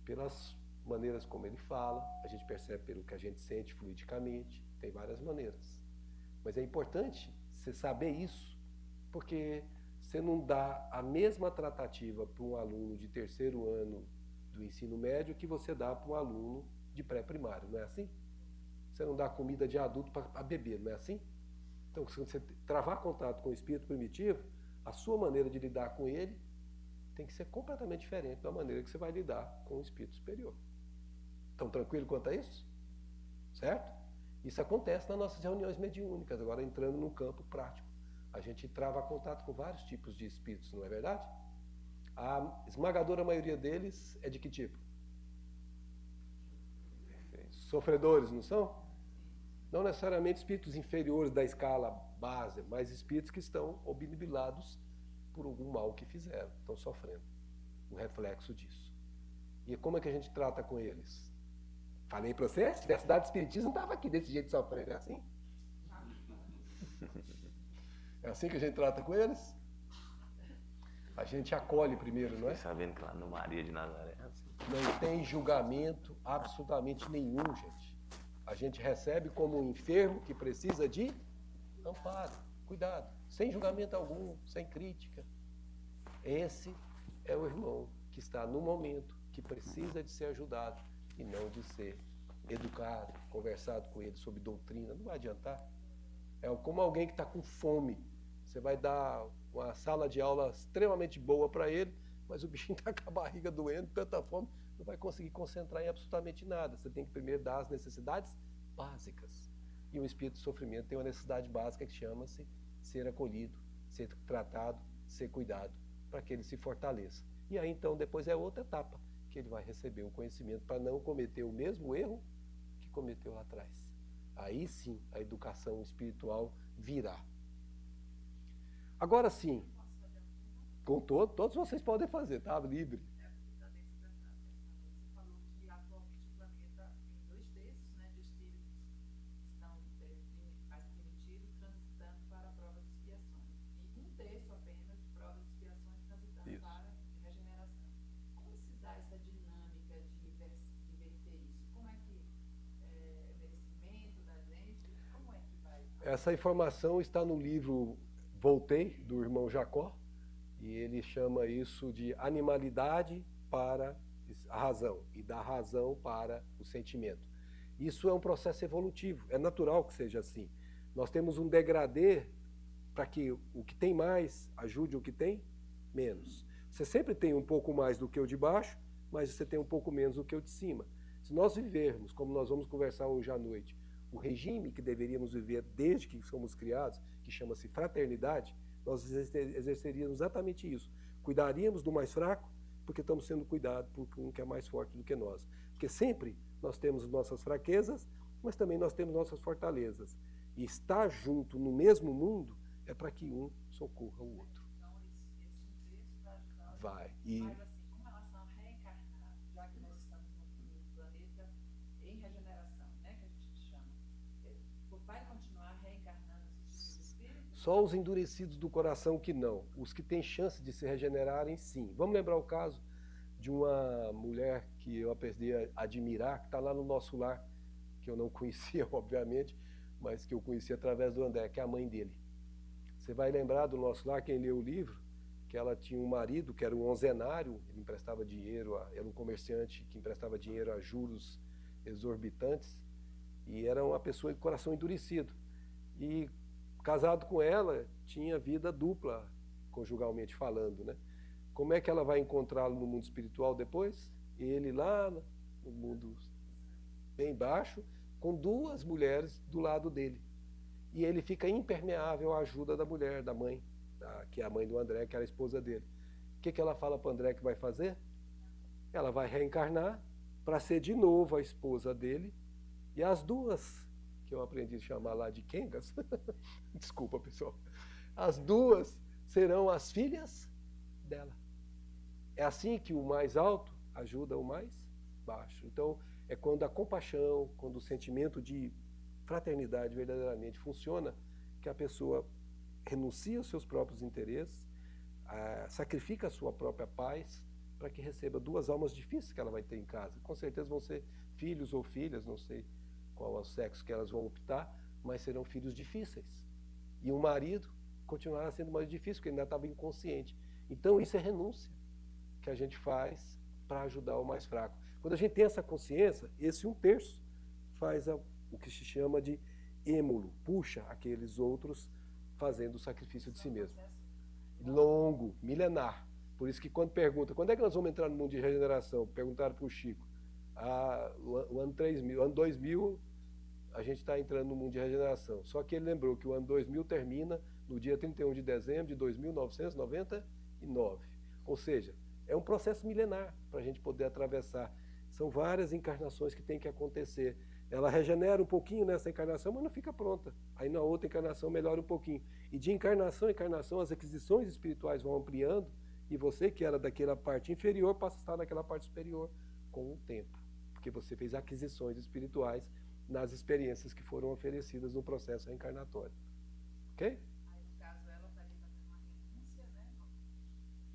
Pelas maneiras como ele fala, a gente percebe pelo que a gente sente fluidicamente, tem várias maneiras. Mas é importante você saber isso, porque você não dá a mesma tratativa para um aluno de 3º ano do ensino médio que você dá para um aluno de pré-primário, não é assim? Você não dá comida de adulto para beber, não é assim? Então, se você travar contato com o espírito primitivo, a sua maneira de lidar com ele tem que ser completamente diferente da maneira que você vai lidar com o espírito superior. Estão tranquilo quanto a isso? Certo? Isso acontece nas nossas reuniões mediúnicas, agora entrando no campo prático. A gente trava contato com vários tipos de espíritos, não é verdade? A esmagadora maioria deles é de que tipo? Sofredores, não são? Não necessariamente espíritos inferiores da escala base, mas espíritos que estão obnubilados por algum mal que fizeram, estão sofrendo. Um reflexo disso. E como é que a gente trata com eles? Falei para você, se tivesse dado espiritismo, não estava aqui desse jeito sofrendo, é assim? É assim que a gente trata com eles? A gente acolhe primeiro, não é? Fiquei sabendo que lá no Maria de Nazaré é assim. Não tem julgamento absolutamente nenhum, gente. A gente recebe como um enfermo que precisa de amparo, cuidado, sem julgamento algum, sem crítica. Esse é o irmão que está no momento, que precisa de ser ajudado e não de ser educado, conversado com ele sobre doutrina. Não vai adiantar. É como alguém que está com fome. Você vai dar uma sala de aula extremamente boa para ele, mas o bichinho está com a barriga doendo, tanta fome, não vai conseguir concentrar em absolutamente nada. Você tem que primeiro dar as necessidades básicas. E o espírito de sofrimento tem uma necessidade básica que chama-se ser acolhido, ser tratado, ser cuidado, para que ele se fortaleça. E aí então depois é outra etapa, que ele vai receber o conhecimento para não cometer o mesmo erro que cometeu lá atrás. Aí sim a educação espiritual virá. Agora sim, com todos vocês podem fazer, tá? Livre. Você falou que atualmente o planeta tem 2/3, né, de espíritos que estão mais primitivos transitando para a prova de expiações. E 1/3 apenas de prova de expiações transitando Isso. para regeneração. Como se dá essa dinâmica de inverter isso? Como é que é merecimento da gente? Como é que vai? Essa informação está no livro Voltei, do irmão Jacó, e ele chama isso de animalidade para a razão, e da razão para o sentimento. Isso é um processo evolutivo, é natural que seja assim. Nós temos um degradê para que o que tem mais ajude o que tem menos. Você sempre tem um pouco mais do que o de baixo, mas você tem um pouco menos do que o de cima. Se nós vivermos, como nós vamos conversar hoje à noite, o regime que deveríamos viver desde que somos criados, que chama-se fraternidade, nós exerceríamos exatamente isso. Cuidaríamos do mais fraco, porque estamos sendo cuidados por um que é mais forte do que nós. Porque sempre nós temos nossas fraquezas, mas também nós temos nossas fortalezas. E estar junto no mesmo mundo é para que um socorra o outro. Então, esse 1/3 vai ajudar. Vai. Mas assim, com relação a reencarnar, já que nós estamos no planeta em regeneração, né, que a gente chama, vai continuar reencarnando esses tipos de espíritos? Só os endurecidos do coração que não. Os que têm chance de se regenerarem, sim. Vamos lembrar o caso de uma mulher que eu aprendi a admirar, que está lá no nosso lar, que eu não conhecia, obviamente, mas que eu conheci através do André, que é a mãe dele. Você vai lembrar do nosso lar, quem leu o livro, que ela tinha um marido que era um onzenário, ele emprestava dinheiro, era um comerciante que emprestava dinheiro a juros exorbitantes, e era uma pessoa de coração endurecido. E casado com ela, tinha vida dupla, conjugalmente falando, né? Como é que ela vai encontrá-lo no mundo espiritual depois? Ele lá no mundo bem baixo, com 2 mulheres do lado dele. e ele fica impermeável à ajuda da mulher, da mãe, que é a mãe do André, que era a esposa dele. O que ela fala para o André que vai fazer? Ela vai reencarnar para ser de novo a esposa dele, e as duas, que eu aprendi a chamar lá de Kengas, desculpa pessoal, as duas serão as filhas dela. É assim que o mais alto ajuda o mais baixo. Então, é quando a compaixão, quando o sentimento de fraternidade verdadeiramente funciona, que a pessoa renuncia aos seus próprios interesses, sacrifica a sua própria paz, para que receba duas almas difíceis que ela vai ter em casa. Com certeza vão ser filhos ou filhas, não sei qual é o sexo que elas vão optar, mas serão filhos difíceis. E um marido continuará sendo mais difícil, porque ele ainda estava inconsciente. Então, isso é renúncia que a gente faz para ajudar o mais fraco. Quando a gente tem essa consciência, esse 1/3 faz o que se chama de êmulo, puxa aqueles outros fazendo o sacrifício de si mesmo. Longo, milenar. Por isso que quando pergunta, quando é que nós vamos entrar no mundo de regeneração? Perguntaram para o Chico. O ano 3000, ano 2000, a gente está entrando no mundo de regeneração. Só que ele lembrou que o ano 2000 termina no dia 31 de dezembro de 2999. Ou seja, é um processo milenar para a gente poder atravessar. São várias encarnações que tem que acontecer. Ela regenera um pouquinho nessa encarnação, mas não fica pronta. Aí na outra encarnação melhora um pouquinho. E de encarnação em encarnação, as aquisições espirituais vão ampliando, e você que era daquela parte inferior passa a estar naquela parte superior com o tempo. Porque você fez aquisições espirituais nas experiências que foram oferecidas no processo reencarnatório. Ok? Aí, no caso, ela estaria fazendo uma renúncia, né?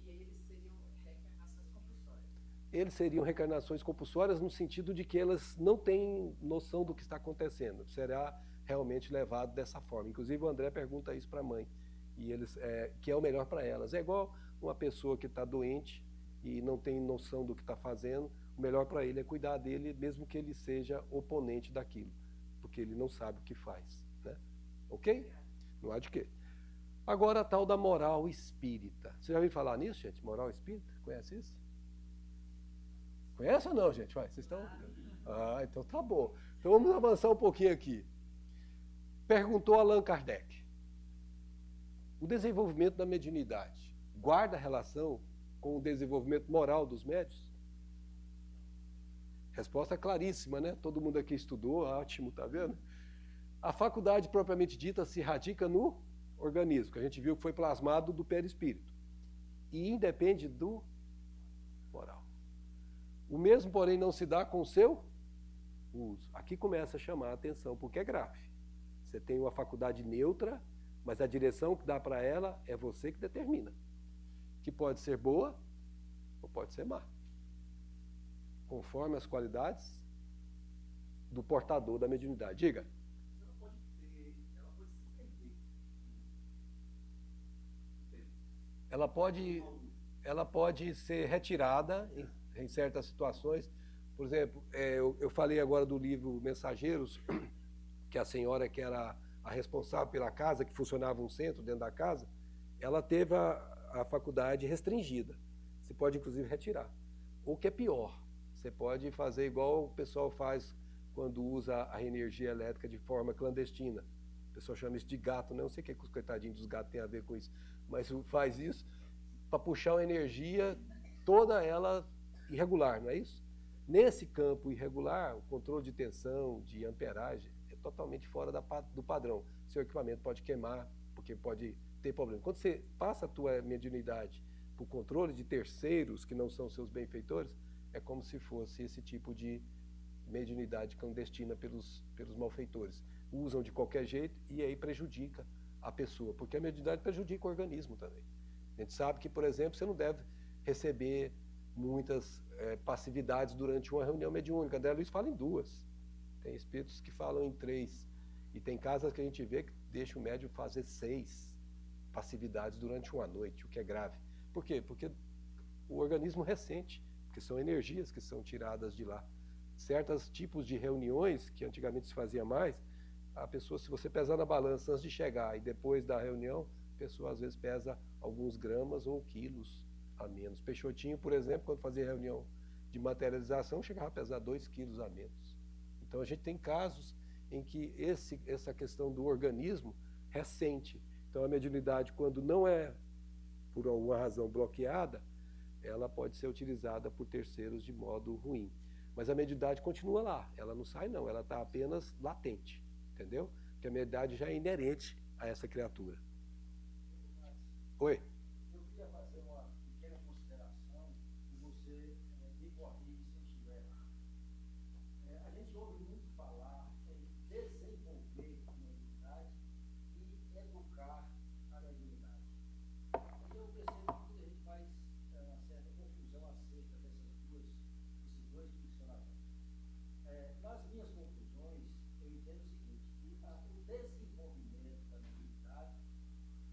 E eles seriam reencarnações compulsórias. Eles seriam reencarnações compulsórias no sentido de que elas não têm noção do que está acontecendo. Será realmente levado dessa forma. Inclusive o André pergunta isso para a mãe, e eles, que é o melhor para elas. É igual uma pessoa que está doente e não tem noção do que está fazendo, o melhor para ele é cuidar dele, mesmo que ele seja oponente daquilo, porque ele não sabe o que faz. Né? Ok? Não há de quê. Agora a tal da moral espírita. Você já ouviu falar nisso, gente? Moral espírita? Conhece isso? Conhece ou não, gente? Vai, vocês estão... Ah, então tá bom. Então vamos avançar um pouquinho aqui. Perguntou Allan Kardec. O desenvolvimento da mediunidade guarda relação com o desenvolvimento moral dos médiuns? Resposta claríssima, né? Todo mundo aqui estudou, ótimo, tá vendo? A faculdade propriamente dita se radica no organismo, que a gente viu que foi plasmado do perispírito, e independe do moral. O mesmo, porém, não se dá com o seu uso. Aqui começa a chamar a atenção, porque é grave. Você tem uma faculdade neutra, mas a direção que dá para ela é você que determina. Que pode ser boa ou pode ser má, conforme as qualidades do portador da mediunidade. Diga. Ela pode ser retirada em certas situações. Por exemplo, eu falei agora do livro Mensageiros, que a senhora que era a responsável pela casa, que funcionava um centro dentro da casa, ela teve a faculdade restringida. Você pode, inclusive, retirar. Ou que é pior, você pode fazer igual o pessoal faz quando usa a energia elétrica de forma clandestina. O pessoal chama isso de gato, não sei o que os coitadinhos dos gatos têm a ver com isso, mas faz isso para puxar uma energia toda ela irregular, não é isso? Nesse campo irregular, o controle de tensão, de amperagem, é totalmente fora do padrão. Seu equipamento pode queimar, porque pode ter problema. Quando você passa a tua mediunidade por controle de terceiros que não são seus benfeitores, é como se fosse esse tipo de mediunidade clandestina pelos malfeitores. Usam de qualquer jeito e aí prejudica a pessoa, porque a mediunidade prejudica o organismo também. A gente sabe que, por exemplo, você não deve receber muitas passividades durante uma reunião mediúnica. André Luiz fala em 2. Tem espíritos que falam em 3. E tem casas que a gente vê que deixa o médium fazer 6 passividades durante uma noite, o que é grave. Por quê? Porque o organismo ressente, porque são energias que são tiradas de lá. Certos tipos de reuniões, que antigamente se fazia mais, a pessoa, se você pesar na balança antes de chegar e depois da reunião, a pessoa às vezes pesa alguns gramas ou quilos a menos. Peixotinho, por exemplo, quando fazia reunião de materialização, chegava a pesar 2 quilos a menos. Então a gente tem casos em que essa questão do organismo ressente. Então, a mediunidade, quando não é por alguma razão bloqueada, ela pode ser utilizada por terceiros de modo ruim. Mas a mediunidade continua lá, ela não sai não, ela está apenas latente, entendeu? Porque a mediunidade já é inerente a essa criatura. Oi? Eu queria fazer uma pequena consideração e você me corrige se eu estiver errado. A gente ouve muito falar em desenvolver a mediunidade e educar a mediunidade. E eu percebo que a gente faz uma certa confusão acerca desses dois funcionamentos. Nas minhas conclusões, eu entendo o seguinte, que o desenvolvimento da mediunidade,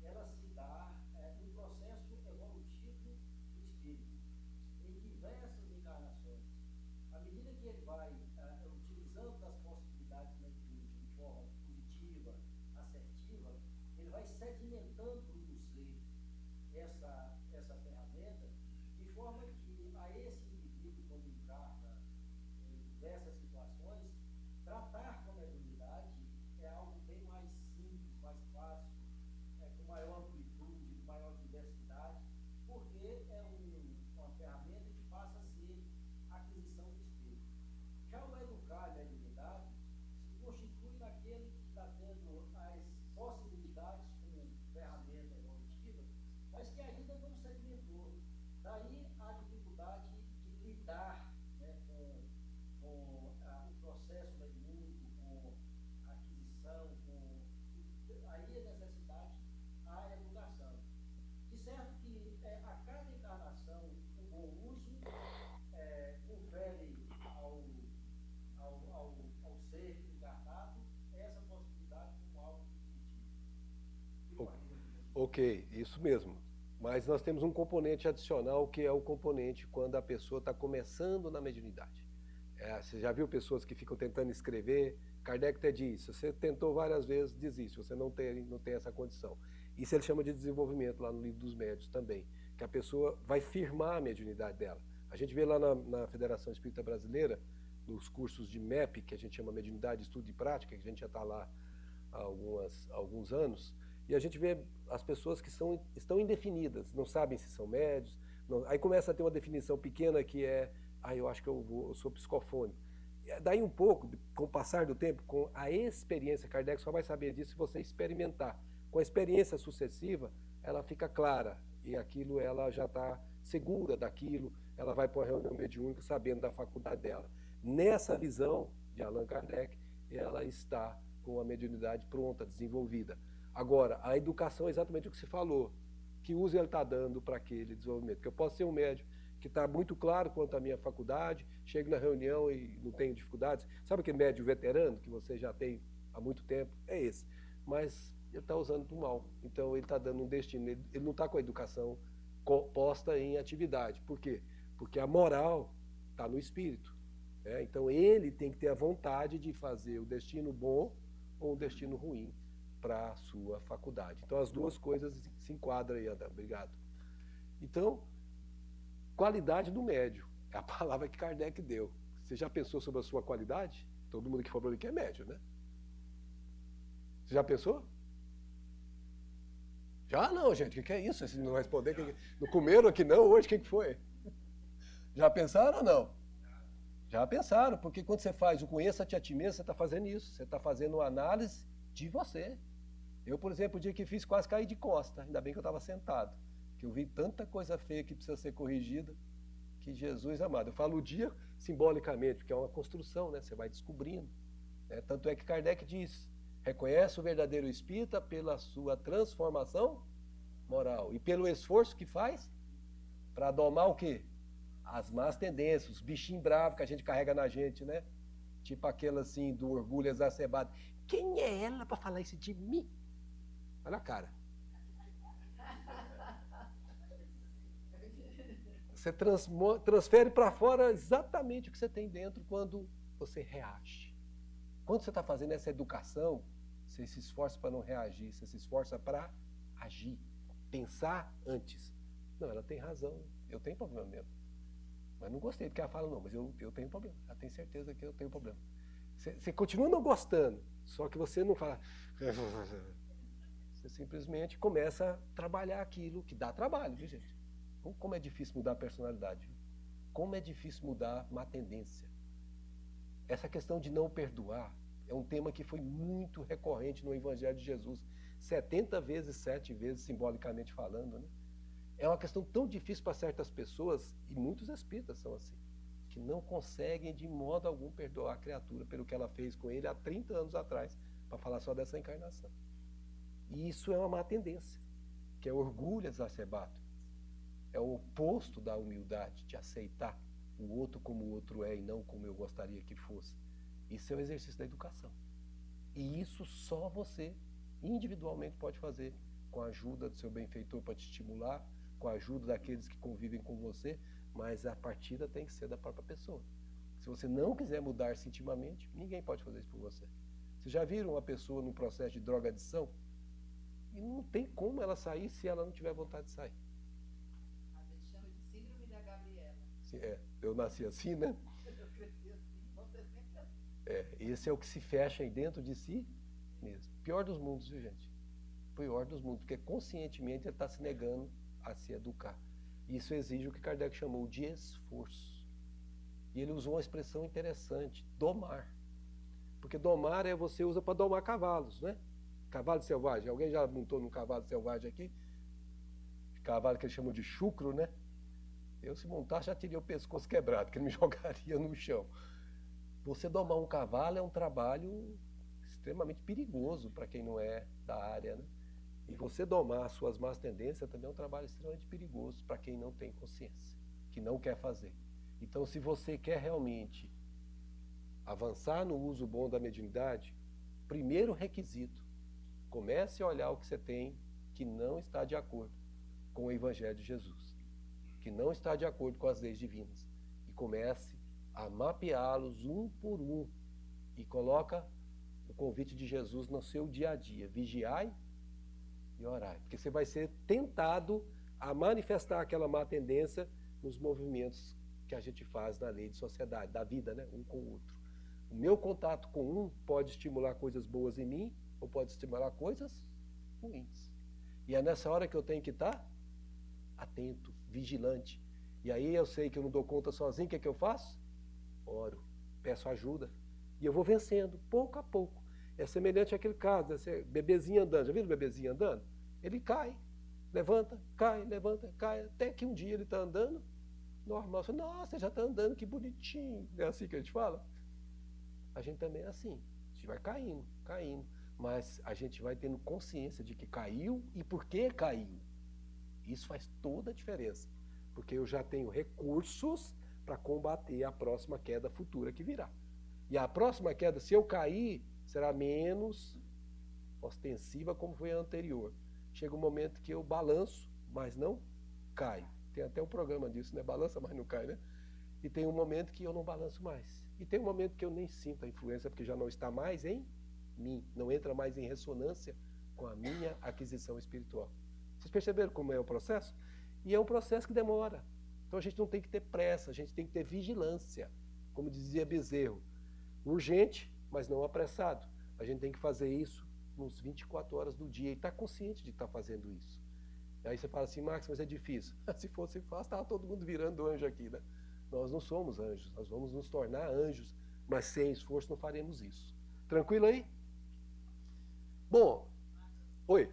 ela se dá um processo evolutivo do espírito, em diversas encarnações. À medida que ele vai utilizando das possibilidades mediúnicas de forma positiva, assertiva, ele vai sedimentando no ser essa ferramenta, de forma que a esse indivíduo, quando encarna em diversas situações, tratar com a mediunidade é algo bem mais simples, mais fácil, com maior amplitude, maior diversidade, porque é uma ferramenta que passa a ser aquisição do espírito. Já o educar a mediunidade se constitui naquele que está tendo as possibilidades como ferramenta evolutiva, mas que ainda não sedimentou. Daí a dificuldade de lidar, né, com o processo mediúnico, com a aquisição, aí a necessidade, a educação. De certo que a cada encarnação, o bom uso confere ao ser encarnado essa possibilidade como algo positivo. Ok, isso mesmo. Mas nós temos um componente adicional, que é o componente quando a pessoa está começando na mediunidade. Você já viu pessoas que ficam tentando escrever? Kardec até diz, se você tentou várias vezes, desiste, você não tem essa condição. Isso ele chama de desenvolvimento lá no Livro dos Médiuns também, que a pessoa vai firmar a mediunidade dela. A gente vê lá na Federação Espírita Brasileira, nos cursos de MEP, que a gente chama Mediunidade, Estudo e Prática, que a gente já está lá há alguns anos, e a gente vê as pessoas que estão indefinidas, não sabem se são médios, aí começa a ter uma definição pequena que é, eu acho que eu sou psicofônico. Daí um pouco, com o passar do tempo, com a experiência, Kardec só vai saber disso se você experimentar. Com a experiência sucessiva, ela fica clara, e aquilo ela já está segura daquilo, ela vai para a reunião mediúnica sabendo da faculdade dela. Nessa visão de Allan Kardec, ela está com a mediunidade pronta, desenvolvida. Agora, a educação é exatamente o que você falou, que uso ele está dando para aquele desenvolvimento. Porque eu posso ser um médium que está muito claro quanto à minha faculdade, chego na reunião e não tenho dificuldades. Sabe aquele médium veterano que você já tem há muito tempo? É esse. Mas ele está usando para o mal. Então ele está dando um destino. Ele não está com a educação posta em atividade. Por quê? Porque a moral está no espírito. Então ele tem que ter a vontade de fazer o destino bom ou o destino ruim para a sua faculdade. Então as duas coisas se enquadram aí, Adam. Obrigado. Então, qualidade do médium. É a palavra que Kardec deu. Você já pensou sobre a sua qualidade? Todo mundo que falou aqui é médium, né? Você já pensou? Já não, gente. O que é isso? Vocês não vão responder. Não comeram aqui não hoje? O que foi? Já pensaram ou não? Já pensaram, porque quando você faz o conheça-te a ti mesmo, você está fazendo isso. Você está fazendo uma análise de você. Eu, por exemplo, o dia que fiz, quase caí de costa. Ainda bem que eu estava sentado. Que eu vi tanta coisa feia que precisa ser corrigida, que Jesus amado. Eu falo o dia simbolicamente, porque é uma construção, né? Você vai descobrindo. Né? Tanto é que Kardec diz, reconhece o verdadeiro espírita pela sua transformação moral e pelo esforço que faz para domar o quê? As más tendências, os bichinhos bravos que a gente carrega na gente, né? Tipo aquela assim, do orgulho exacerbado. Quem é ela para falar isso de mim? Olha a cara. Você transfere para fora exatamente o que você tem dentro quando você reage. Quando você está fazendo essa educação, você se esforça para não reagir, você se esforça para agir, pensar antes. Não, ela tem razão, eu tenho problema mesmo. Mas não gostei do que ela fala, não, mas eu tenho problema. Ela tem certeza que eu tenho problema. Você continua não gostando, só que você não fala. Você simplesmente começa a trabalhar aquilo que dá trabalho, viu, gente? Como é difícil mudar a personalidade. Como é difícil mudar má tendência. Essa questão de não perdoar é um tema que foi muito recorrente no Evangelho de Jesus. 70 vezes, 7 vezes, simbolicamente falando, né? É uma questão tão difícil para certas pessoas, e muitos espíritas são assim, que não conseguem de modo algum perdoar a criatura pelo que ela fez com ele há 30 anos atrás, para falar só dessa encarnação. E isso é uma má tendência, que é orgulho exacerbado. É o oposto da humildade, de aceitar o outro como o outro é e não como eu gostaria que fosse. Isso é o exercício da educação. E isso só você, individualmente, pode fazer, com a ajuda do seu benfeitor para te estimular, com a ajuda daqueles que convivem com você, mas a partida tem que ser da própria pessoa. Se você não quiser mudar-se intimamente, ninguém pode fazer isso por você. Vocês já viram uma pessoa num processo de drogadição? E não tem como ela sair se ela não tiver vontade de sair. A gente chama de síndrome da Gabriela. Eu nasci assim, né? Eu cresci assim, você sempre assim. Esse é o que se fecha aí dentro de si mesmo. Pior dos mundos, viu, gente? Pior dos mundos, porque conscientemente ele está se negando a se educar. Isso exige o que Kardec chamou de esforço. E ele usou uma expressão interessante, domar. Porque domar você usa para domar cavalos, né? Cavalo selvagem. Alguém já montou num cavalo selvagem aqui? Cavalo que ele chamou de chucro, né? Eu, se montar, já teria o pescoço quebrado, que ele me jogaria no chão. Você domar um cavalo é um trabalho extremamente perigoso para quem não é da área, né? E você domar suas más tendências também é um trabalho extremamente perigoso para quem não tem consciência, que não quer fazer. Então, se você quer realmente avançar no uso bom da mediunidade, primeiro requisito, comece a olhar o que você tem que não está de acordo com o Evangelho de Jesus, que não está de acordo com as leis divinas, e comece a mapeá-los um por um e coloca o convite de Jesus no seu dia a dia. Vigiai e orai, porque você vai ser tentado a manifestar aquela má tendência nos movimentos que a gente faz na lei de sociedade, da vida, né? Um com o outro. O meu contato com um pode estimular coisas boas em mim ou pode estimular coisas ruins. E é nessa hora que eu tenho que estar atento, vigilante. E aí eu sei que eu não dou conta sozinho, o que é que eu faço? Oro, peço ajuda. E eu vou vencendo, pouco a pouco. É semelhante àquele caso, esse bebezinho andando. Já viram o bebezinho andando? Ele cai, levanta, cai, até que um dia ele está andando, normal. Você, nossa, já está andando, que bonitinho. É assim que a gente fala? A gente também é assim. A gente vai caindo. Mas a gente vai tendo consciência de que caiu e por que caiu. Isso faz toda a diferença. Porque eu já tenho recursos para combater a próxima queda futura que virá. E a próxima queda, se eu cair, será menos ostensiva como foi a anterior. Chega um momento que eu balanço, mas não caio. Tem até um programa disso, né? Balança, mas não cai, né? E tem um momento que eu não balanço mais. E tem um momento que eu nem sinto a influência, porque já não está mais em mim. Não entra mais em ressonância com a minha aquisição espiritual. Vocês perceberam como é o processo? E é um processo que demora. Então a gente não tem que ter pressa, a gente tem que ter vigilância. Como dizia Bezerro, urgente, mas não apressado. A gente tem que fazer isso nos 24 horas do dia e estar consciente de estar fazendo isso. E aí você fala assim, Marcos, mas é difícil. Se fosse fácil, estava todo mundo virando anjo aqui, né? Nós não somos anjos, nós vamos nos tornar anjos, mas sem esforço não faremos isso. Tranquilo aí? Bom, oi.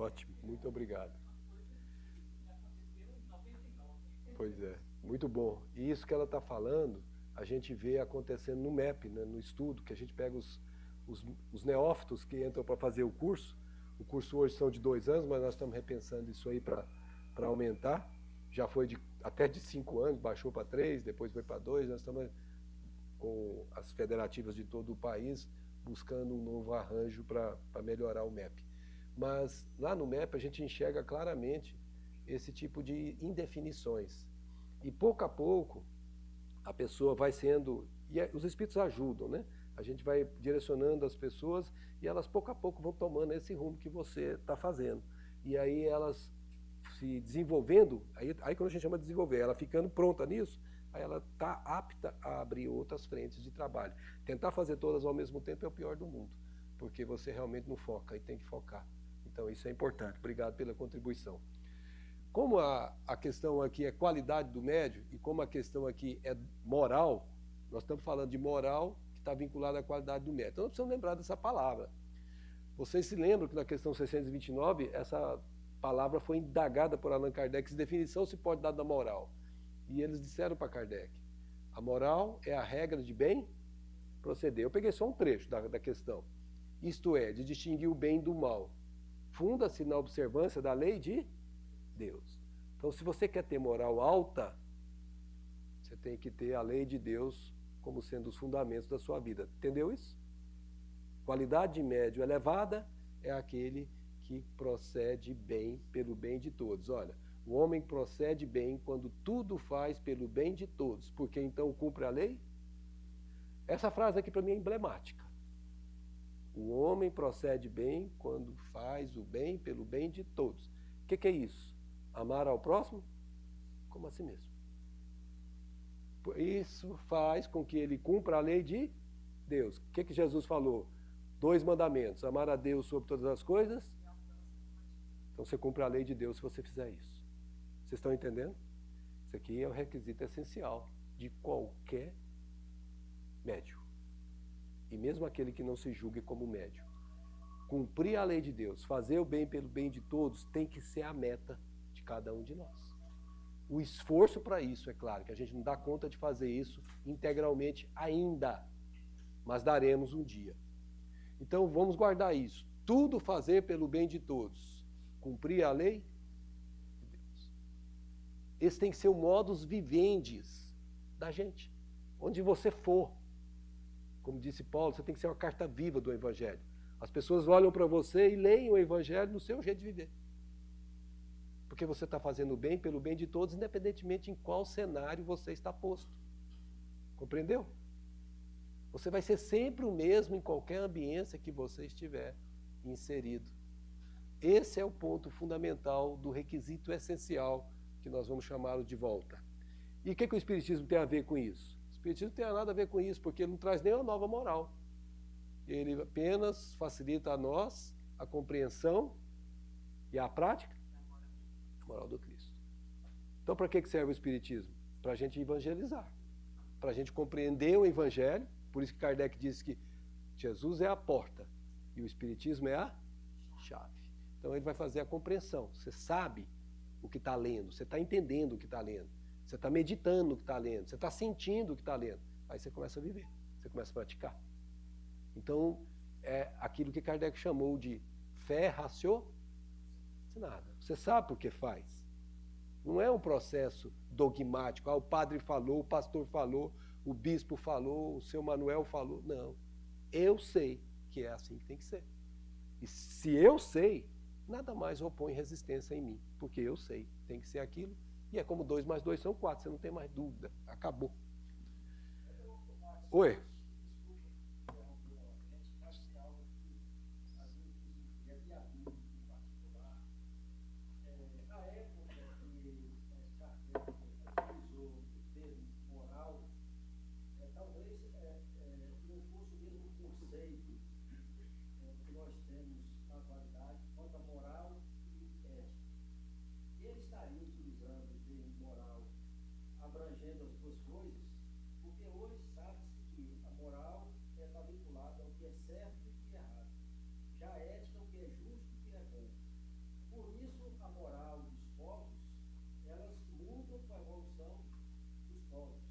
Ótimo, muito obrigado. Pois é, muito bom. E isso que ela está falando, a gente vê acontecendo no MEP, né, no estudo, que a gente pega os neófitos que entram para fazer o curso. O curso hoje são de 2 anos, mas nós estamos repensando isso aí para aumentar. Já foi até de 5 anos, baixou para 3, depois foi para 2. Nós estamos com as federativas de todo o país buscando um novo arranjo para melhorar o MEP. Mas lá no MEP a gente enxerga claramente esse tipo de indefinições. E pouco a pouco a pessoa vai sendo... E os espíritos ajudam, né? A gente vai direcionando as pessoas e elas pouco a pouco vão tomando esse rumo que você está fazendo. E aí elas se desenvolvendo, aí quando a gente chama de desenvolver, ela ficando pronta nisso, aí ela está apta a abrir outras frentes de trabalho. Tentar fazer todas ao mesmo tempo é o pior do mundo, porque você realmente não foca e tem que focar. Então isso é importante. Obrigado pela contribuição. Como a questão aqui é qualidade do médium e como a questão aqui é moral, nós estamos falando de moral que está vinculada à qualidade do médium. Então nós precisamos lembrar dessa palavra. Vocês se lembram que na questão 629, essa palavra foi indagada por Allan Kardec, que definição se pode dar da moral. E eles disseram para Kardec, a moral é a regra de bem proceder. Eu peguei só um trecho da questão. Isto é, de distinguir o bem do mal. Funda-se na observância da lei de Deus. Então, se você quer ter moral alta, você tem que ter a lei de Deus como sendo os fundamentos da sua vida. Entendeu isso? Qualidade de médium elevada é aquele que procede bem pelo bem de todos. Olha, o homem procede bem quando tudo faz pelo bem de todos, porque então cumpre a lei? Essa frase aqui para mim é emblemática. O homem procede bem quando faz o bem pelo bem de todos. O que é isso? Amar ao próximo como a si mesmo. Isso faz com que ele cumpra a lei de Deus. O que Jesus falou? 2 mandamentos. Amar a Deus sobre todas as coisas. Então você cumpre a lei de Deus se você fizer isso. Vocês estão entendendo? Isso aqui é o requisito essencial de qualquer médium. E mesmo aquele que não se julgue como médium. Cumprir a lei de Deus, fazer o bem pelo bem de todos, tem que ser a meta de cada um de nós. O esforço para isso, é claro, que a gente não dá conta de fazer isso integralmente ainda, mas daremos um dia. Então vamos guardar isso. Tudo fazer pelo bem de todos. Cumprir a lei de Deus. Esse tem que ser o modus vivendi da gente. Onde você for. Como disse Paulo, você tem que ser uma carta viva do Evangelho. As pessoas olham para você e leem o Evangelho no seu jeito de viver. Porque você está fazendo o bem pelo bem de todos, independentemente em qual cenário você está posto. Compreendeu? Você vai ser sempre o mesmo em qualquer ambiência que você estiver inserido. Esse é o ponto fundamental do requisito essencial que nós vamos chamá-lo de volta. E o que o Espiritismo tem a ver com isso? O Espiritismo não tem nada a ver com isso, porque ele não traz nenhuma nova moral. Ele apenas facilita a nós a compreensão e a prática da moral do Cristo. Então, para que serve o Espiritismo? Para a gente evangelizar, para a gente compreender o Evangelho. Por isso que Kardec disse que Jesus é a porta e o Espiritismo é a chave. Então, ele vai fazer a compreensão. Você sabe o que está lendo, você está entendendo o que está lendo, você está meditando o que está lendo, você está sentindo o que está lendo. Aí você começa a viver, você começa a praticar. Então, é aquilo que Kardec chamou de fé raciocinada. Você sabe por que faz. Não é um processo dogmático. O padre falou, o pastor falou, o bispo falou, o seu Manuel falou. Não. Eu sei que é assim que tem que ser. E se eu sei, nada mais opõe resistência em mim. Porque eu sei, tem que ser aquilo. E é como 2 mais 2 são 4, você não tem mais dúvida. Acabou. Oi. Abrangendo as duas coisas, porque hoje sabe-se que a moral está vinculada ao que é certo e o que é errado. Já a ética é o que é justo e o que é bom. Por isso, a moral dos povos, elas mudam com a evolução dos povos.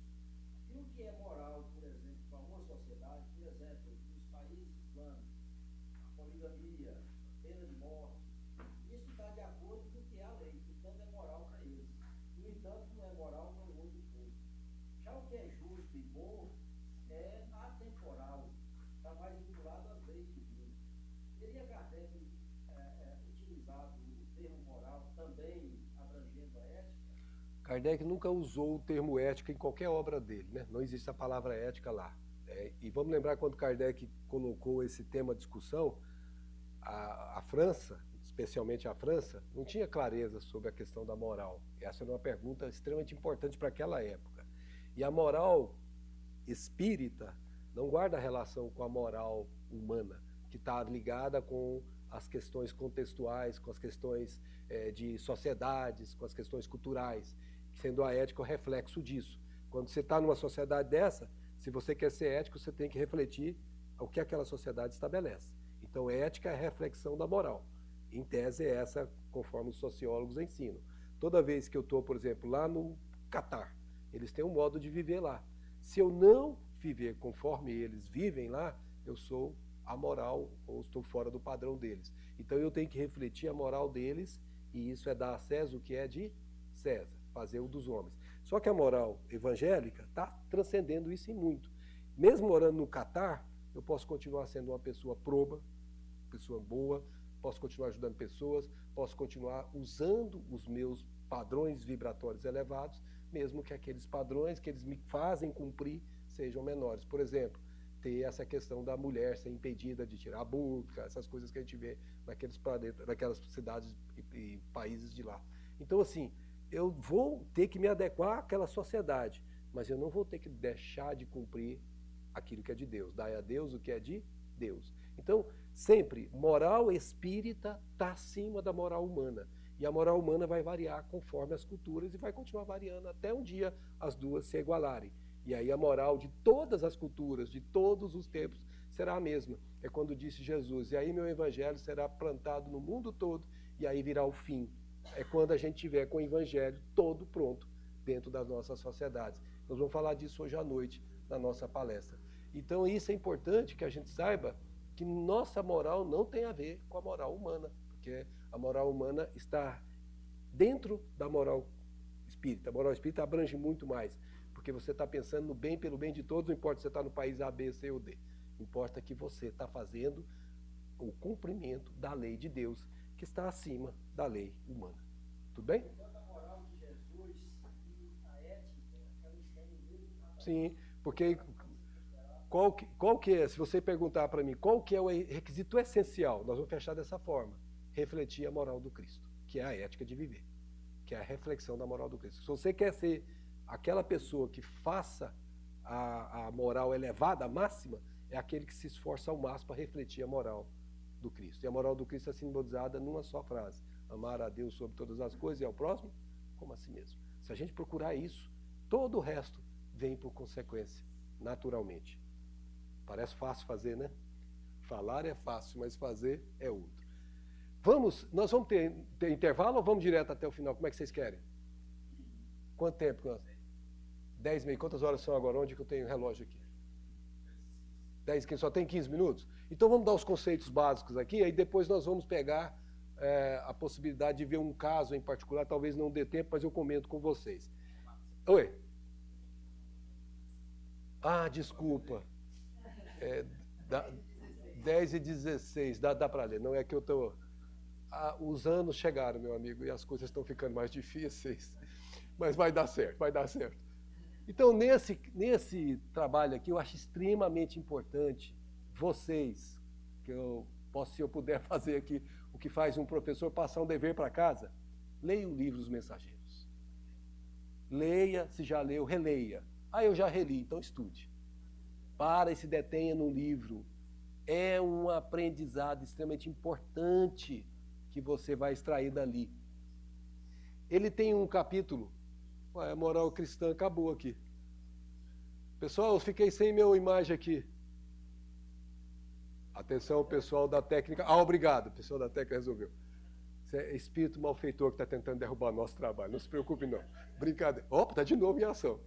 E o que é moral, por exemplo, para uma sociedade, por exemplo, nos países islâmicos, a poligamia, a pena de morte, isso está de acordo com o que é a lei, portanto é moral para eles. No entanto, não é moral para o outro povo. Já o que é justo e bom é atemporal, está mais vinculado às leis divinas. Teria Kardec utilizado o termo moral também abrangendo a ética? Kardec nunca usou o termo ética em qualquer obra dele, né? Não existe a palavra ética lá. E vamos lembrar quando Kardec colocou esse tema à discussão, a França, especialmente a França, não tinha clareza sobre a questão da moral. Essa era uma pergunta extremamente importante para aquela época. E a moral espírita não guarda relação com a moral humana, que está ligada com as questões contextuais, com as questões de sociedades, com as questões culturais, sendo a ética o reflexo disso. Quando você está numa sociedade dessa, se você quer ser ético, você tem que refletir o que aquela sociedade estabelece. Então, ética é a reflexão da moral. Em tese, é essa, conforme os sociólogos ensinam. Toda vez que eu estou, por exemplo, lá no Catar, eles têm um modo de viver lá. Se eu não viver conforme eles vivem lá, eu sou amoral ou estou fora do padrão deles. Então, eu tenho que refletir a moral deles, e isso é dar a César o que é de César, fazer o dos homens. Só que a moral evangélica está transcendendo isso em muito. Mesmo morando no Catar, eu posso continuar sendo uma pessoa proba, pessoa boa, posso continuar ajudando pessoas, posso continuar usando os meus padrões vibratórios elevados, mesmo que aqueles padrões que eles me fazem cumprir sejam menores. Por exemplo, ter essa questão da mulher ser impedida de tirar a burca, essas coisas que a gente vê naqueles planetas, naquelas cidades e países de lá. Então, assim, eu vou ter que me adequar àquela sociedade, mas eu não vou ter que deixar de cumprir aquilo que é de Deus. Dai a Deus o que é de Deus. Então, sempre, moral espírita está acima da moral humana. E a moral humana vai variar conforme as culturas e vai continuar variando até um dia as duas se igualarem. E aí a moral de todas as culturas, de todos os tempos, será a mesma. É quando disse Jesus, e aí meu evangelho será plantado no mundo todo, e aí virá o fim. É quando a gente tiver com o evangelho todo pronto dentro das nossas sociedades. Nós vamos falar disso hoje à noite na nossa palestra. Então isso é importante que a gente saiba que nossa moral não tem a ver com a moral humana, porque a moral humana está dentro da moral espírita. A moral espírita abrange muito mais, porque você está pensando no bem pelo bem de todos, não importa se você está no país A, B, C ou D. Importa que você está fazendo o cumprimento da lei de Deus, que está acima da lei humana. Tudo bem? Portanto, a moral de Jesus e a ética, elas estão no mesmo patamar. Sim, porque qual que é, se você perguntar para mim, qual que é o requisito essencial, nós vamos fechar dessa forma, refletir a moral do Cristo, que é a ética de viver, que é a reflexão da moral do Cristo. Se você quer ser aquela pessoa que faça a moral elevada, a máxima, é aquele que se esforça ao máximo para refletir a moral do Cristo. E a moral do Cristo é simbolizada numa só frase: amar a Deus sobre todas as coisas e ao próximo como a si mesmo. Se a gente procurar isso, todo o resto vem por consequência, naturalmente. Parece fácil fazer, né? Falar é fácil, mas fazer é outro. Nós vamos ter intervalo ou vamos direto até o final? Como é que vocês querem? Quanto tempo? 10h30. Quantas horas são agora? Onde que eu tenho o relógio aqui? 10, que só tem 15 minutos? Então vamos dar os conceitos básicos aqui, aí depois nós vamos pegar a possibilidade de ver um caso em particular, talvez não dê tempo, mas eu comento com vocês. Oi? Ah, desculpa. 10h16, dá para ler, não é que eu estou... os anos chegaram, meu amigo, e as coisas estão ficando mais difíceis, mas vai dar certo, vai dar certo. Então, nesse trabalho aqui, eu acho extremamente importante vocês, que se eu puder fazer aqui o que faz um professor, passar um dever para casa, leia o livro Os Mensageiros. Leia, se já leu, releia. Ah, eu já reli, então estude. Para e se detenha no livro. É um aprendizado extremamente importante que você vai extrair dali. Ele tem um capítulo, a moral cristã acabou aqui. Pessoal, eu fiquei sem minha imagem aqui. Atenção, pessoal da técnica. Ah, obrigado, o pessoal da técnica resolveu. Isso é espírito malfeitor que está tentando derrubar nosso trabalho. Não se preocupe, não. Brincadeira. Opa, está de novo em ação.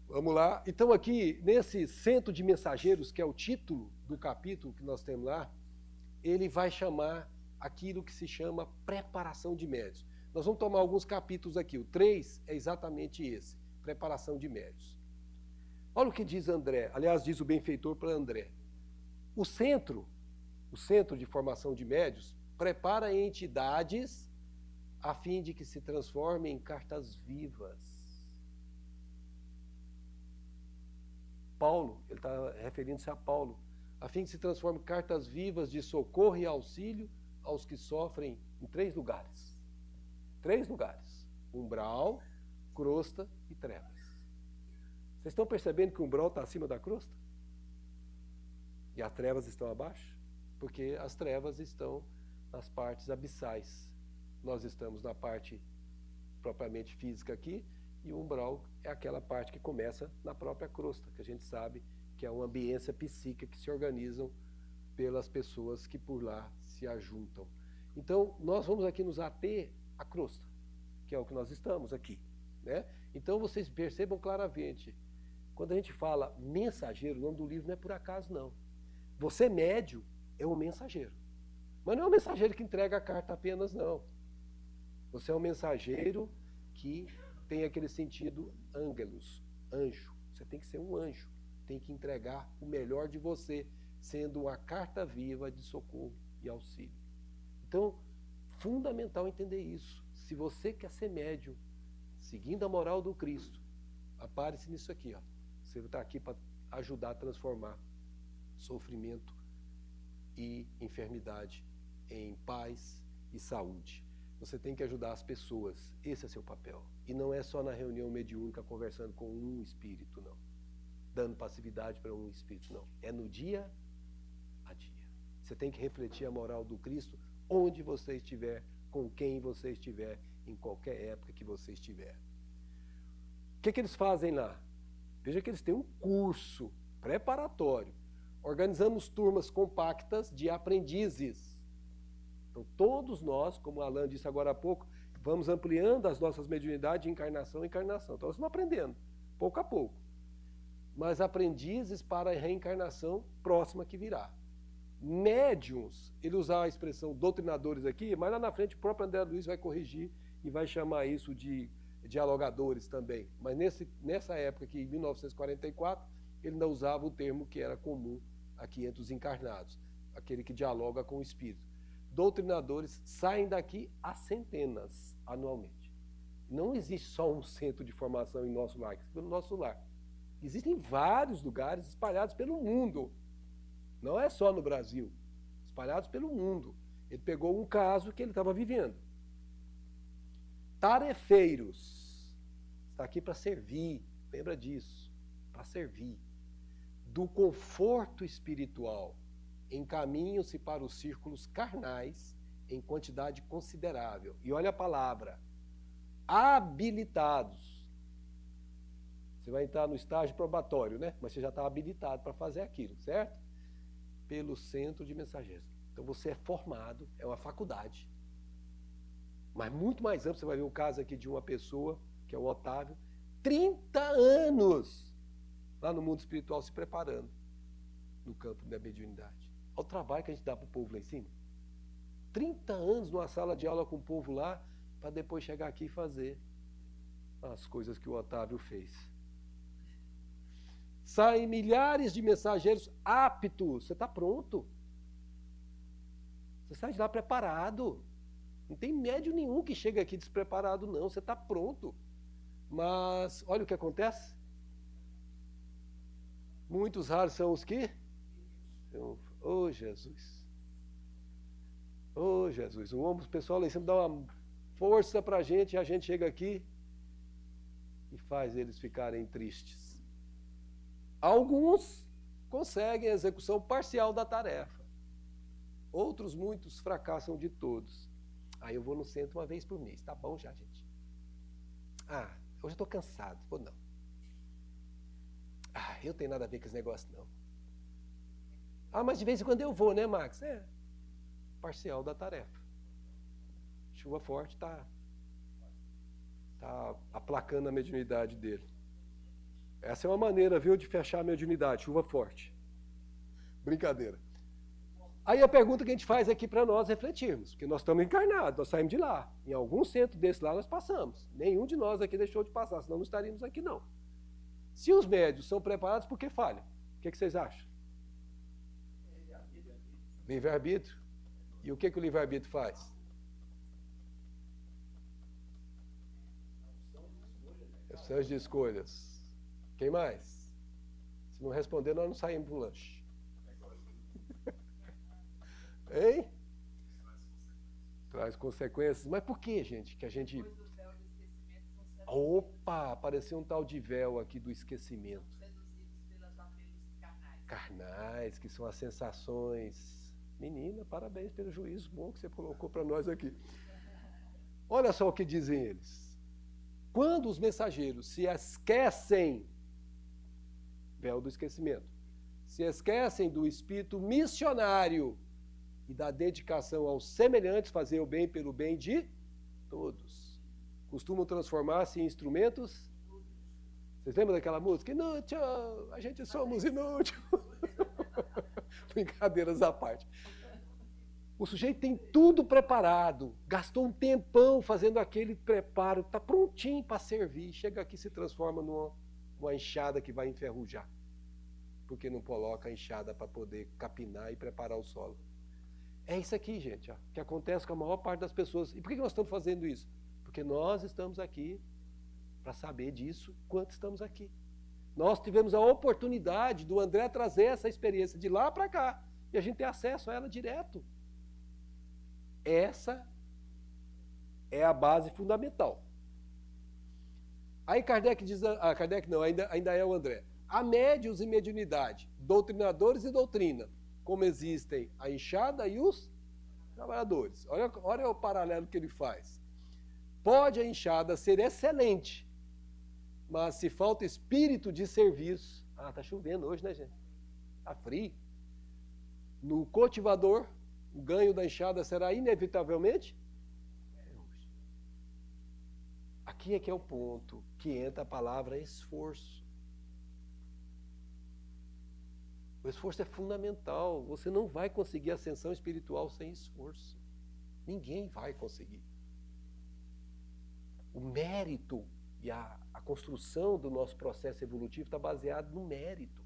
Vamos lá. Então, aqui, nesse centro de mensageiros, que é o título do capítulo que nós temos lá, ele vai chamar aquilo que se chama preparação de médios. Nós vamos tomar alguns capítulos aqui. O 3 é exatamente esse, preparação de médios. Olha o que diz André, aliás, diz o benfeitor para André. O centro de formação de médios, prepara entidades a fim de que se transformem em cartas vivas. Paulo, ele está referindo-se a Paulo, a fim de que se transformem em cartas vivas de socorro e auxílio aos que sofrem em 3 lugares. 3 lugares: umbral, crosta e trevas. Vocês estão percebendo que o umbral está acima da crosta? E as trevas estão abaixo? Porque as trevas estão nas partes abissais. Nós estamos na parte propriamente física aqui, e o umbral é aquela parte que começa na própria crosta, que a gente sabe que é uma ambiência psíquica que se organizam pelas pessoas que por lá se ajuntam. Então, nós vamos aqui nos ater à crosta, que é o que nós estamos aqui, né? Então, vocês percebam claramente, quando a gente fala mensageiro, o nome do livro não é por acaso, não. Você, médio, é um mensageiro. Mas não é um mensageiro que entrega a carta apenas, não. Você é um mensageiro que tem aquele sentido ângelos, anjo. Você tem que ser um anjo. Tem que entregar o melhor de você, sendo uma carta viva de socorro e auxílio. Então, fundamental entender isso. Se você quer ser médium, seguindo a moral do Cristo, apare-se nisso aqui, ó. Você está aqui para ajudar a transformar sofrimento e enfermidade em paz e saúde. Você tem que ajudar as pessoas. Esse é seu papel. E não é só na reunião mediúnica conversando com um espírito, não. Dando passividade para um espírito, não. É no dia a dia. Você tem que refletir a moral do Cristo onde você estiver, com quem você estiver, em qualquer época que você estiver. O que eles fazem lá? Veja que eles têm um curso preparatório. Organizamos turmas compactas de aprendizes. Então, todos nós, como o Alan disse agora há pouco, vamos ampliando as nossas mediunidades de encarnação em encarnação. Então, nós estamos aprendendo, pouco a pouco. Mas aprendizes para a reencarnação próxima que virá. Médiuns, ele usa a expressão doutrinadores aqui, mas lá na frente o próprio André Luiz vai corrigir e vai chamar isso de dialogadores também. Mas nessa época aqui, em 1944, ele ainda usava o termo que era comum aqui entre os encarnados, aquele que dialoga com o espírito. Doutrinadores saem daqui a centenas anualmente. Não existe só um centro de formação em nosso lar, no nosso lar. Existem vários lugares espalhados pelo mundo. Não é só no Brasil, espalhados pelo mundo. Ele pegou um caso que ele estava vivendo. Tarefeiros. Está aqui para servir, lembra disso, para servir. Do conforto espiritual, encaminham-se para os círculos carnais em quantidade considerável. E olha a palavra, habilitados. Você vai entrar no estágio probatório, né? Mas você já está habilitado para fazer aquilo, certo? Pelo centro de mensageiros. Então você é formado, é uma faculdade. Mas muito mais amplo, você vai ver o caso aqui de uma pessoa, que é o Otávio, 30 anos lá no mundo espiritual se preparando no campo da mediunidade. Olha o trabalho que a gente dá para o povo lá em cima. 30 anos numa sala de aula com o povo lá, para depois chegar aqui e fazer as coisas que o Otávio fez. Saem milhares de mensageiros aptos. Você está pronto. Você sai de lá preparado. Não tem médium nenhum que chega aqui despreparado, não. Você está pronto. Mas olha o que acontece. Muitos raros são os que? Oh, Jesus. Oh, Jesus. O pessoal lá em cima dá uma força para a gente e a gente chega aqui e faz eles ficarem tristes. Alguns conseguem a execução parcial da tarefa. Outros, muitos, fracassam de todos. Aí eu vou no centro uma vez por mês. Tá bom já, gente? Ah, hoje eu estou cansado. Vou não. Ah, eu tenho nada a ver com esse negócio, não. Ah, mas de vez em quando eu vou, né, Max? É, parcial da tarefa. chuva forte está aplacando a mediunidade dele. Essa é uma maneira, viu, de fechar a mediunidade, chuva forte. Brincadeira. Aí a pergunta que a gente faz aqui para nós refletirmos, porque nós estamos encarnados, nós saímos de lá. Em algum centro desse lá nós passamos. Nenhum de nós aqui deixou de passar, senão não estaríamos aqui não. Se os médios são preparados, por que falham? O que vocês acham? Livre-arbítrio. E o que o livre-arbítrio faz? Opções de escolhas. Quem mais? Se não responder, nós não saímos para o lanche. Hein? Traz consequências. Mas por que, gente? Que a gente... Depois do véu do esquecimento são seduzidos. Opa, apareceu um tal de véu aqui do esquecimento. Seduzidos pelos apelos carnais. Carnais, que são as sensações. Menina, parabéns pelo juízo bom que você colocou para nós aqui. Olha só o que dizem eles. Quando os mensageiros se esquecem, véu do esquecimento, se esquecem do espírito missionário e da dedicação aos semelhantes, fazer o bem pelo bem de todos, costumam transformar-se em instrumentos. Vocês lembram daquela música? Inútil, a gente somos inútil. Brincadeiras à parte. O sujeito tem tudo preparado, gastou um tempão fazendo aquele preparo, está prontinho para servir, chega aqui e se transforma numa enxada que vai enferrujar, porque não coloca a enxada para poder capinar e preparar o solo. É isso aqui, gente, ó, que acontece com a maior parte das pessoas. E por que nós estamos fazendo isso? Porque nós estamos aqui para saber disso quanto estamos aqui. Nós tivemos a oportunidade do André trazer essa experiência de lá para cá, e a gente tem acesso a ela direto. Essa é a base fundamental. Aí Kardec diz, Kardec não, ainda é o André. Há médiuns e mediunidade, doutrinadores e doutrina, como existem a enxada e os trabalhadores. Olha o paralelo que ele faz. Pode a enxada ser excelente, mas se falta espírito de serviço... Ah, tá chovendo hoje, né, gente? Tá frio. No cultivador, o ganho da enxada será inevitavelmente... Aqui é que é o ponto que entra a palavra esforço. O esforço é fundamental. Você não vai conseguir ascensão espiritual sem esforço. Ninguém vai conseguir. O mérito e a construção do nosso processo evolutivo está baseado no mérito.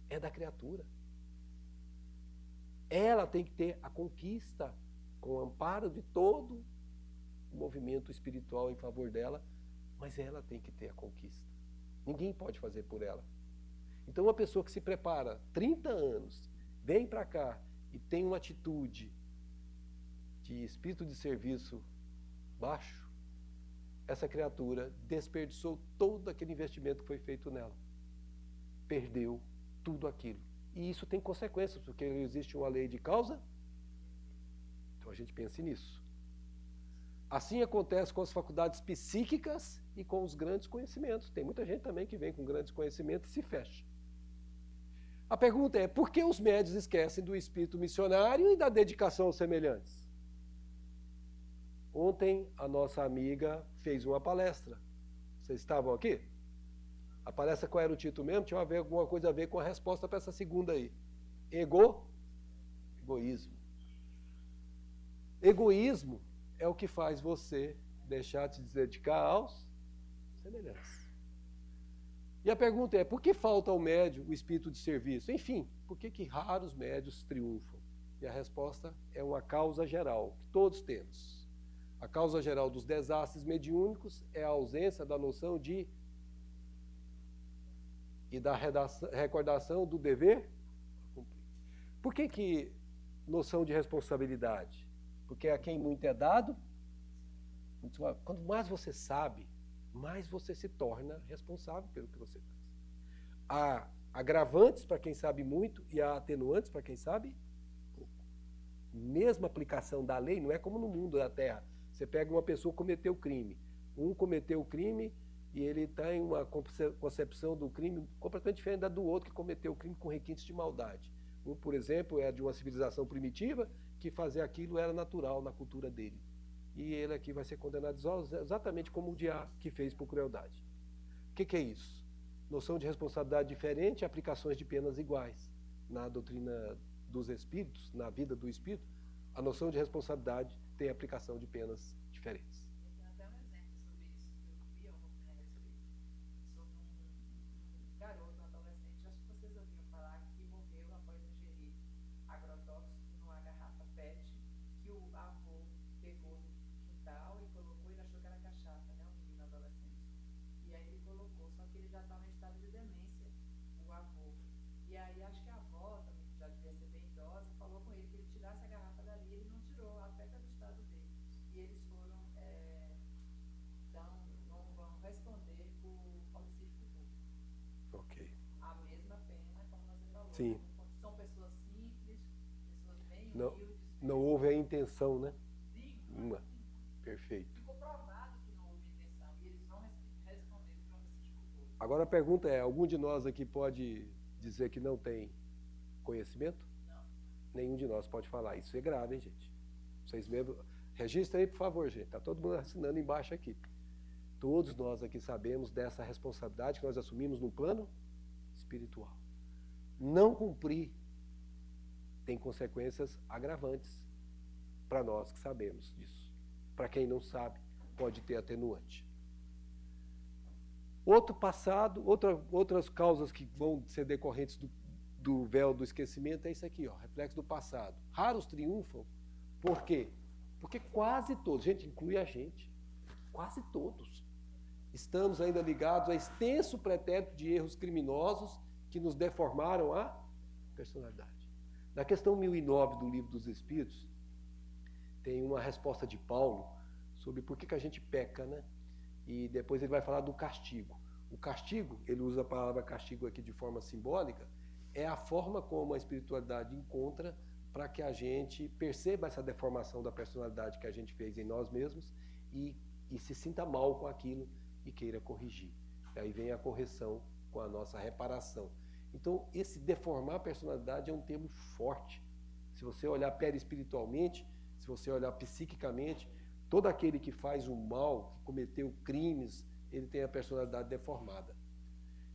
É da criatura. Ela tem que ter a conquista com o amparo de todo o movimento espiritual em favor dela, mas ela tem que ter a conquista. Ninguém pode fazer por ela. Então, uma pessoa que se prepara 30 anos, vem para cá e tem uma atitude de espírito de serviço baixo, essa criatura desperdiçou todo aquele investimento que foi feito nela. Perdeu tudo aquilo. E isso tem consequências, porque existe uma lei de causa. Então a gente pense nisso. Assim acontece com as faculdades psíquicas e com os grandes conhecimentos. Tem muita gente também que vem com grandes conhecimentos e se fecha. A pergunta é, por que os médios esquecem do espírito missionário e da dedicação aos semelhantes? Ontem a nossa amiga fez uma palestra. Vocês estavam aqui? A palestra, qual era o título mesmo? Tinha alguma coisa a ver com a resposta para essa segunda aí. Egoísmo. Egoísmo é o que faz você deixar de se dedicar aos semelhantes. E a pergunta é, por que falta ao médium o espírito de serviço? Enfim, por que raros médios triunfam? E a resposta é uma causa geral, que todos temos. A causa geral dos desastres mediúnicos é a ausência da noção de e da recordação do dever cumprir. Por que noção de responsabilidade? Porque a quem muito é dado, quanto mais você sabe, mais você se torna responsável pelo que você faz. Há agravantes para quem sabe muito e há atenuantes para quem sabe pouco. Mesma aplicação da lei, não é como no mundo da Terra. Você pega uma pessoa que cometeu crime. Um cometeu o crime e ele tem uma concepção do crime completamente diferente da do outro que cometeu o crime com requintes de maldade. Um, por exemplo, é de uma civilização primitiva que fazer aquilo era natural na cultura dele. e ele aqui vai ser condenado exatamente como o diabo que fez por crueldade. O que é isso? Noção de responsabilidade diferente, aplicações de penas iguais. Na doutrina dos espíritos, na vida do espírito, a noção de responsabilidade tem aplicação de penas diferentes. Eu tenho até um exemplo sobre isso que eu vi ontem a respeito. Sobre um garoto, um adolescente, acho que vocês ouviram falar, que morreu após ingerir agrotóxico numa garrafa PET, que o avô pegou no quintal e colocou, ele achou que era cachaça, né, um menino adolescente. E aí ele colocou, só que ele já estava em estado de demência, o avô. E aí acho que a avó também, que já devia ser bem idosa, falou com ele que ele tirasse a garrafa dali, ele não tirou, até pelo estado dele. E eles foram, não vão responder por homicídio culposo. Ok. A mesma pena, como você falou. Sim. São pessoas simples, pessoas bem Não, humildes. não houve a intenção, né? Dignas. Perfeito. Ficou provado que não houve intenção e eles vão responder por homicídio culposo. Agora a pergunta é, algum de nós aqui pode dizer que não tem conhecimento? Não. Nenhum de nós pode falar. Isso é grave, hein, gente? Vocês mesmos... Registra aí, por favor, gente. Está todo mundo assinando embaixo aqui. Todos nós aqui sabemos dessa responsabilidade que nós assumimos no plano espiritual. Não cumprir tem consequências agravantes para nós que sabemos disso. Para quem não sabe, pode ter atenuante. Outro passado, outras causas que vão ser decorrentes do véu do esquecimento é isso aqui, ó, reflexo do passado. Raros triunfam. Por quê? Porque quase todos, gente, inclui a gente, quase todos, estamos ainda ligados a extenso pretérito de erros criminosos que nos deformaram a personalidade. Na questão 1009 do Livro dos Espíritos, tem uma resposta de Paulo sobre por que a gente peca, né? E depois ele vai falar do castigo. O castigo, ele usa a palavra castigo aqui de forma simbólica, é a forma como a espiritualidade encontra para que a gente perceba essa deformação da personalidade que a gente fez em nós mesmos e se sinta mal com aquilo e queira corrigir. Aí vem a correção com a nossa reparação. Então, esse deformar a personalidade é um termo forte. Se você olhar perispiritualmente, se você olhar psiquicamente, todo aquele que faz o mal, que cometeu crimes, ele tem a personalidade deformada.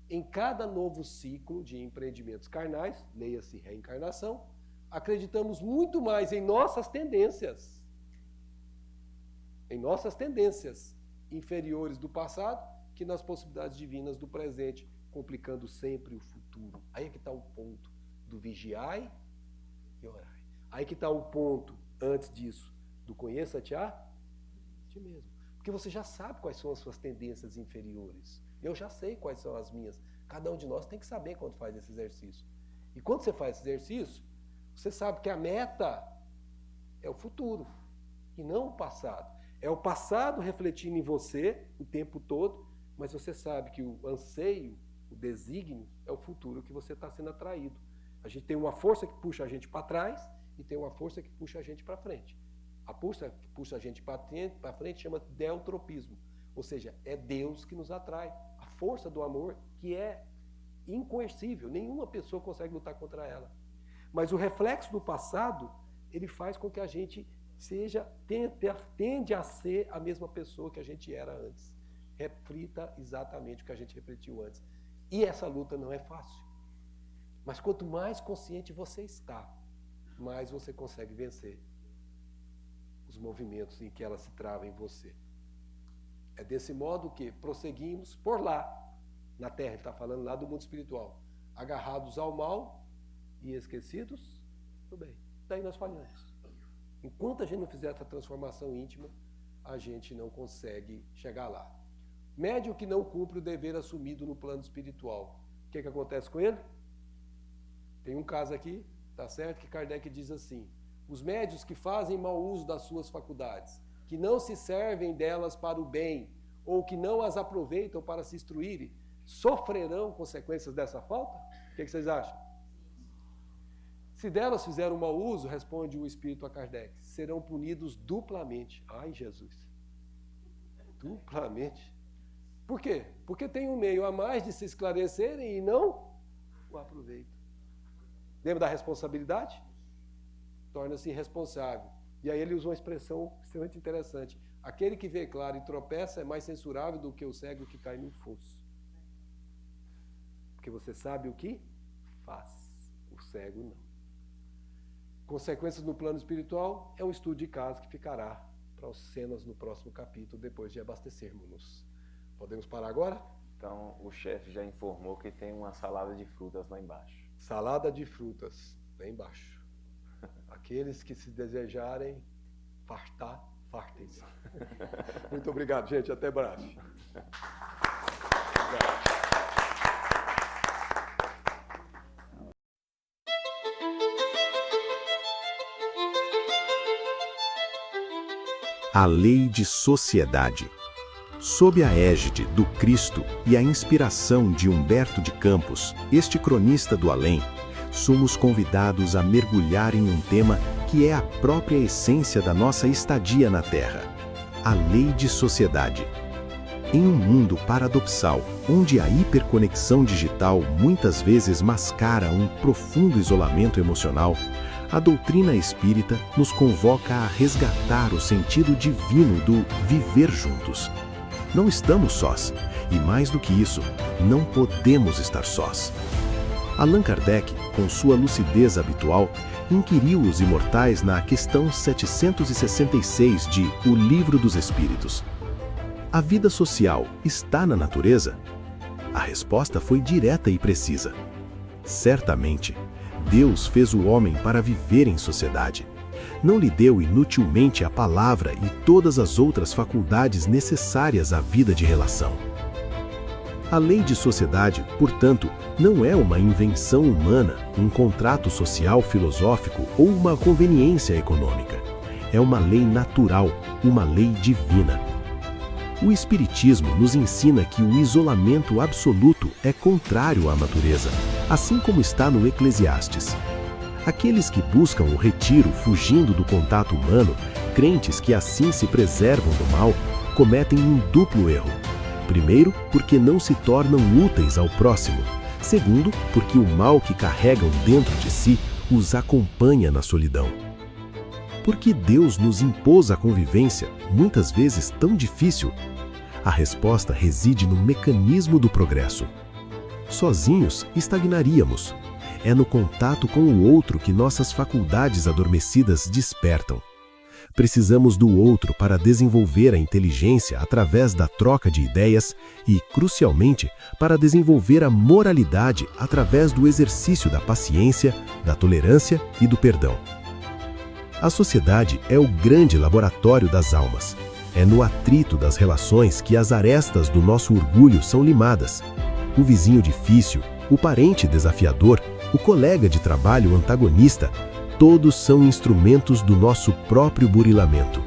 Em cada novo ciclo de empreendimentos carnais, leia-se reencarnação, acreditamos muito mais em nossas tendências inferiores do passado que nas possibilidades divinas do presente, complicando sempre o futuro. Aí é que está o ponto do vigiai e orai. Aí que está o ponto, antes disso, do conheça-te a ti mesmo. Porque você já sabe quais são as suas tendências inferiores. Eu já sei quais são as minhas. Cada um de nós tem que saber quando faz esse exercício. E quando você faz esse exercício, você sabe que a meta é o futuro e não o passado. É o passado refletindo em você o tempo todo, mas você sabe que o anseio, o desígnio, é o futuro que você está sendo atraído. A gente tem uma força que puxa a gente para trás e tem uma força que puxa a gente para frente. A força que puxa a gente para frente chama deutropismo, ou seja, é Deus que nos atrai. A força do amor que é incoercível, nenhuma pessoa consegue lutar contra ela. Mas o reflexo do passado, ele faz com que a gente tende a ser a mesma pessoa que a gente era antes. Reflita exatamente o que a gente refletiu antes. E essa luta não é fácil. Mas quanto mais consciente você está, mais você consegue vencer os movimentos em que ela se trava em você. É desse modo que prosseguimos por lá, na Terra, ele está falando lá do mundo espiritual, agarrados ao mal e esquecidos, tudo bem. Daí nós falhamos. Enquanto a gente não fizer essa transformação íntima, a gente não consegue chegar lá. Médium que não cumpre o dever assumido no plano espiritual. O que acontece com ele? Tem um caso aqui, tá certo, que Kardec diz assim: os médiuns que fazem mau uso das suas faculdades, que não se servem delas para o bem, ou que não as aproveitam para se instruírem, sofrerão consequências dessa falta? O que vocês acham? Se delas fizeram mau uso, responde o Espírito a Kardec, serão punidos duplamente. Ai, Jesus! Duplamente. Por quê? Porque tem um meio a mais de se esclarecerem e não o aproveitam. Lembra da responsabilidade? Torna-se irresponsável. E aí ele usa uma expressão extremamente interessante. Aquele que vê claro e tropeça é mais censurável do que o cego que cai no fosso. Porque você sabe o que faz, o cego não. Consequências no plano espiritual é um estudo de caso que ficará para as cenas no próximo capítulo, depois de abastecermos-nos. Podemos parar agora? Então, o chefe já informou que tem uma salada de frutas lá embaixo. Salada de frutas, lá embaixo. Aqueles que se desejarem fartar, fartem-se. Muito obrigado, gente. Até breve. A Lei de Sociedade. Sob a égide do Cristo e a inspiração de Humberto de Campos, este cronista do além, somos convidados a mergulhar em um tema que é a própria essência da nossa estadia na Terra: a Lei de Sociedade. Em um mundo paradoxal, onde a hiperconexão digital muitas vezes mascara um profundo isolamento emocional, a doutrina espírita nos convoca a resgatar o sentido divino do viver juntos. Não estamos sós, e mais do que isso, não podemos estar sós. Allan Kardec, com sua lucidez habitual, inquiriu os imortais na questão 766 de O Livro dos Espíritos: a vida social está na natureza? A resposta foi direta e precisa. Certamente, Deus fez o homem para viver em sociedade. Não lhe deu inutilmente a palavra e todas as outras faculdades necessárias à vida de relação. A lei de sociedade, portanto, não é uma invenção humana, um contrato social filosófico ou uma conveniência econômica. É uma lei natural, uma lei divina. O Espiritismo nos ensina que o isolamento absoluto é contrário à natureza, assim como está no Eclesiastes. Aqueles que buscam o retiro fugindo do contato humano, crentes que assim se preservam do mal, cometem um duplo erro. Primeiro, porque não se tornam úteis ao próximo. Segundo, porque o mal que carregam dentro de si os acompanha na solidão. Por que Deus nos impôs a convivência, muitas vezes tão difícil? A resposta reside no mecanismo do progresso. Sozinhos, estagnaríamos. É no contato com o outro que nossas faculdades adormecidas despertam. Precisamos do outro para desenvolver a inteligência através da troca de ideias e, crucialmente, para desenvolver a moralidade através do exercício da paciência, da tolerância e do perdão. A sociedade é o grande laboratório das almas. É no atrito das relações que as arestas do nosso orgulho são limadas. O vizinho difícil, o parente desafiador, o colega de trabalho antagonista, todos são instrumentos do nosso próprio burilamento.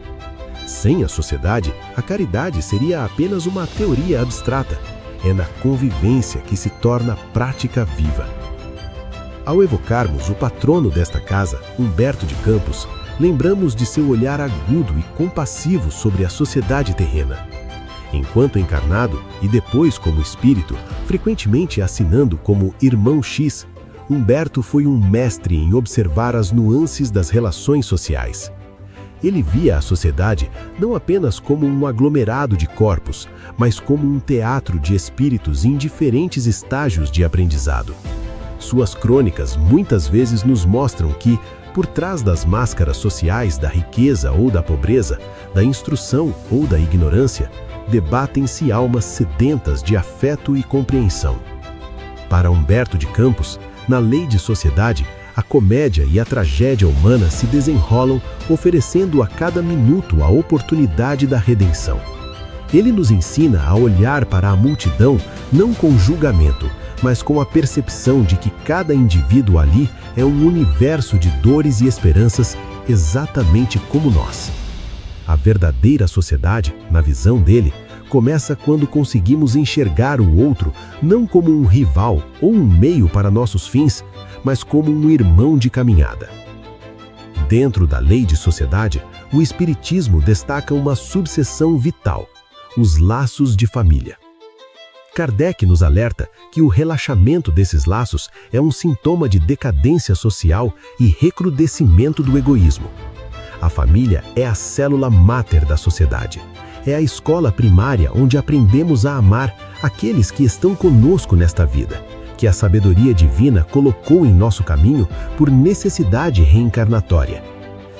Sem a sociedade, a caridade seria apenas uma teoria abstrata. É na convivência que se torna prática viva. Ao evocarmos o patrono desta casa, Humberto de Campos, lembramos de seu olhar agudo e compassivo sobre a sociedade terrena. Enquanto encarnado e depois como espírito, frequentemente assinando como Irmão X, Humberto foi um mestre em observar as nuances das relações sociais. Ele via a sociedade não apenas como um aglomerado de corpos, mas como um teatro de espíritos em diferentes estágios de aprendizado. Suas crônicas muitas vezes nos mostram que, por trás das máscaras sociais da riqueza ou da pobreza, da instrução ou da ignorância, debatem-se almas sedentas de afeto e compreensão. Para Humberto de Campos, na lei de sociedade, a comédia e a tragédia humana se desenrolam, oferecendo a cada minuto a oportunidade da redenção. Ele nos ensina a olhar para a multidão não com julgamento, mas com a percepção de que cada indivíduo ali é um universo de dores e esperanças exatamente como nós. A verdadeira sociedade, na visão dele, começa quando conseguimos enxergar o outro não como um rival ou um meio para nossos fins, mas como um irmão de caminhada. Dentro da lei de sociedade, o Espiritismo destaca uma subseção vital: os laços de família. Kardec nos alerta que o relaxamento desses laços é um sintoma de decadência social e recrudescimento do egoísmo. A família é a célula máter da sociedade. É a escola primária onde aprendemos a amar aqueles que estão conosco nesta vida, que a sabedoria divina colocou em nosso caminho por necessidade reencarnatória.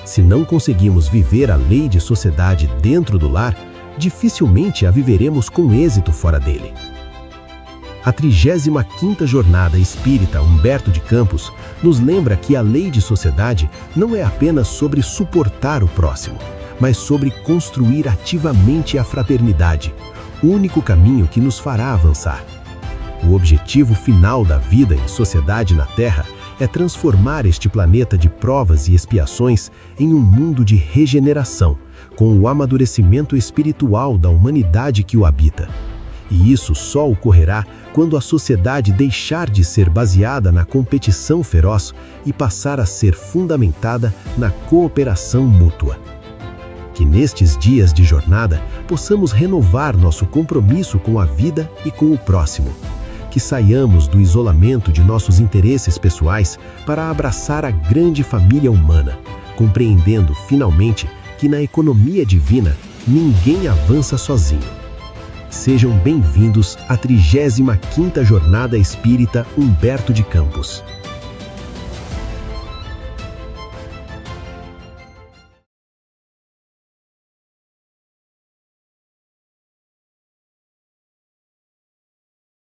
Se não conseguimos viver a lei de sociedade dentro do lar, dificilmente a viveremos com êxito fora dele. A 35ª Jornada Espírita Humberto de Campos nos lembra que a lei de sociedade não é apenas sobre suportar o próximo, mas sobre construir ativamente a fraternidade, o único caminho que nos fará avançar. O objetivo final da vida em sociedade na Terra é transformar este planeta de provas e expiações em um mundo de regeneração, com o amadurecimento espiritual da humanidade que o habita. E isso só ocorrerá quando a sociedade deixar de ser baseada na competição feroz e passar a ser fundamentada na cooperação mútua. Que nestes dias de jornada possamos renovar nosso compromisso com a vida e com o próximo. Que saiamos do isolamento de nossos interesses pessoais para abraçar a grande família humana, compreendendo finalmente que na economia divina ninguém avança sozinho. Sejam bem-vindos à 35ª Jornada Espírita Humberto de Campos.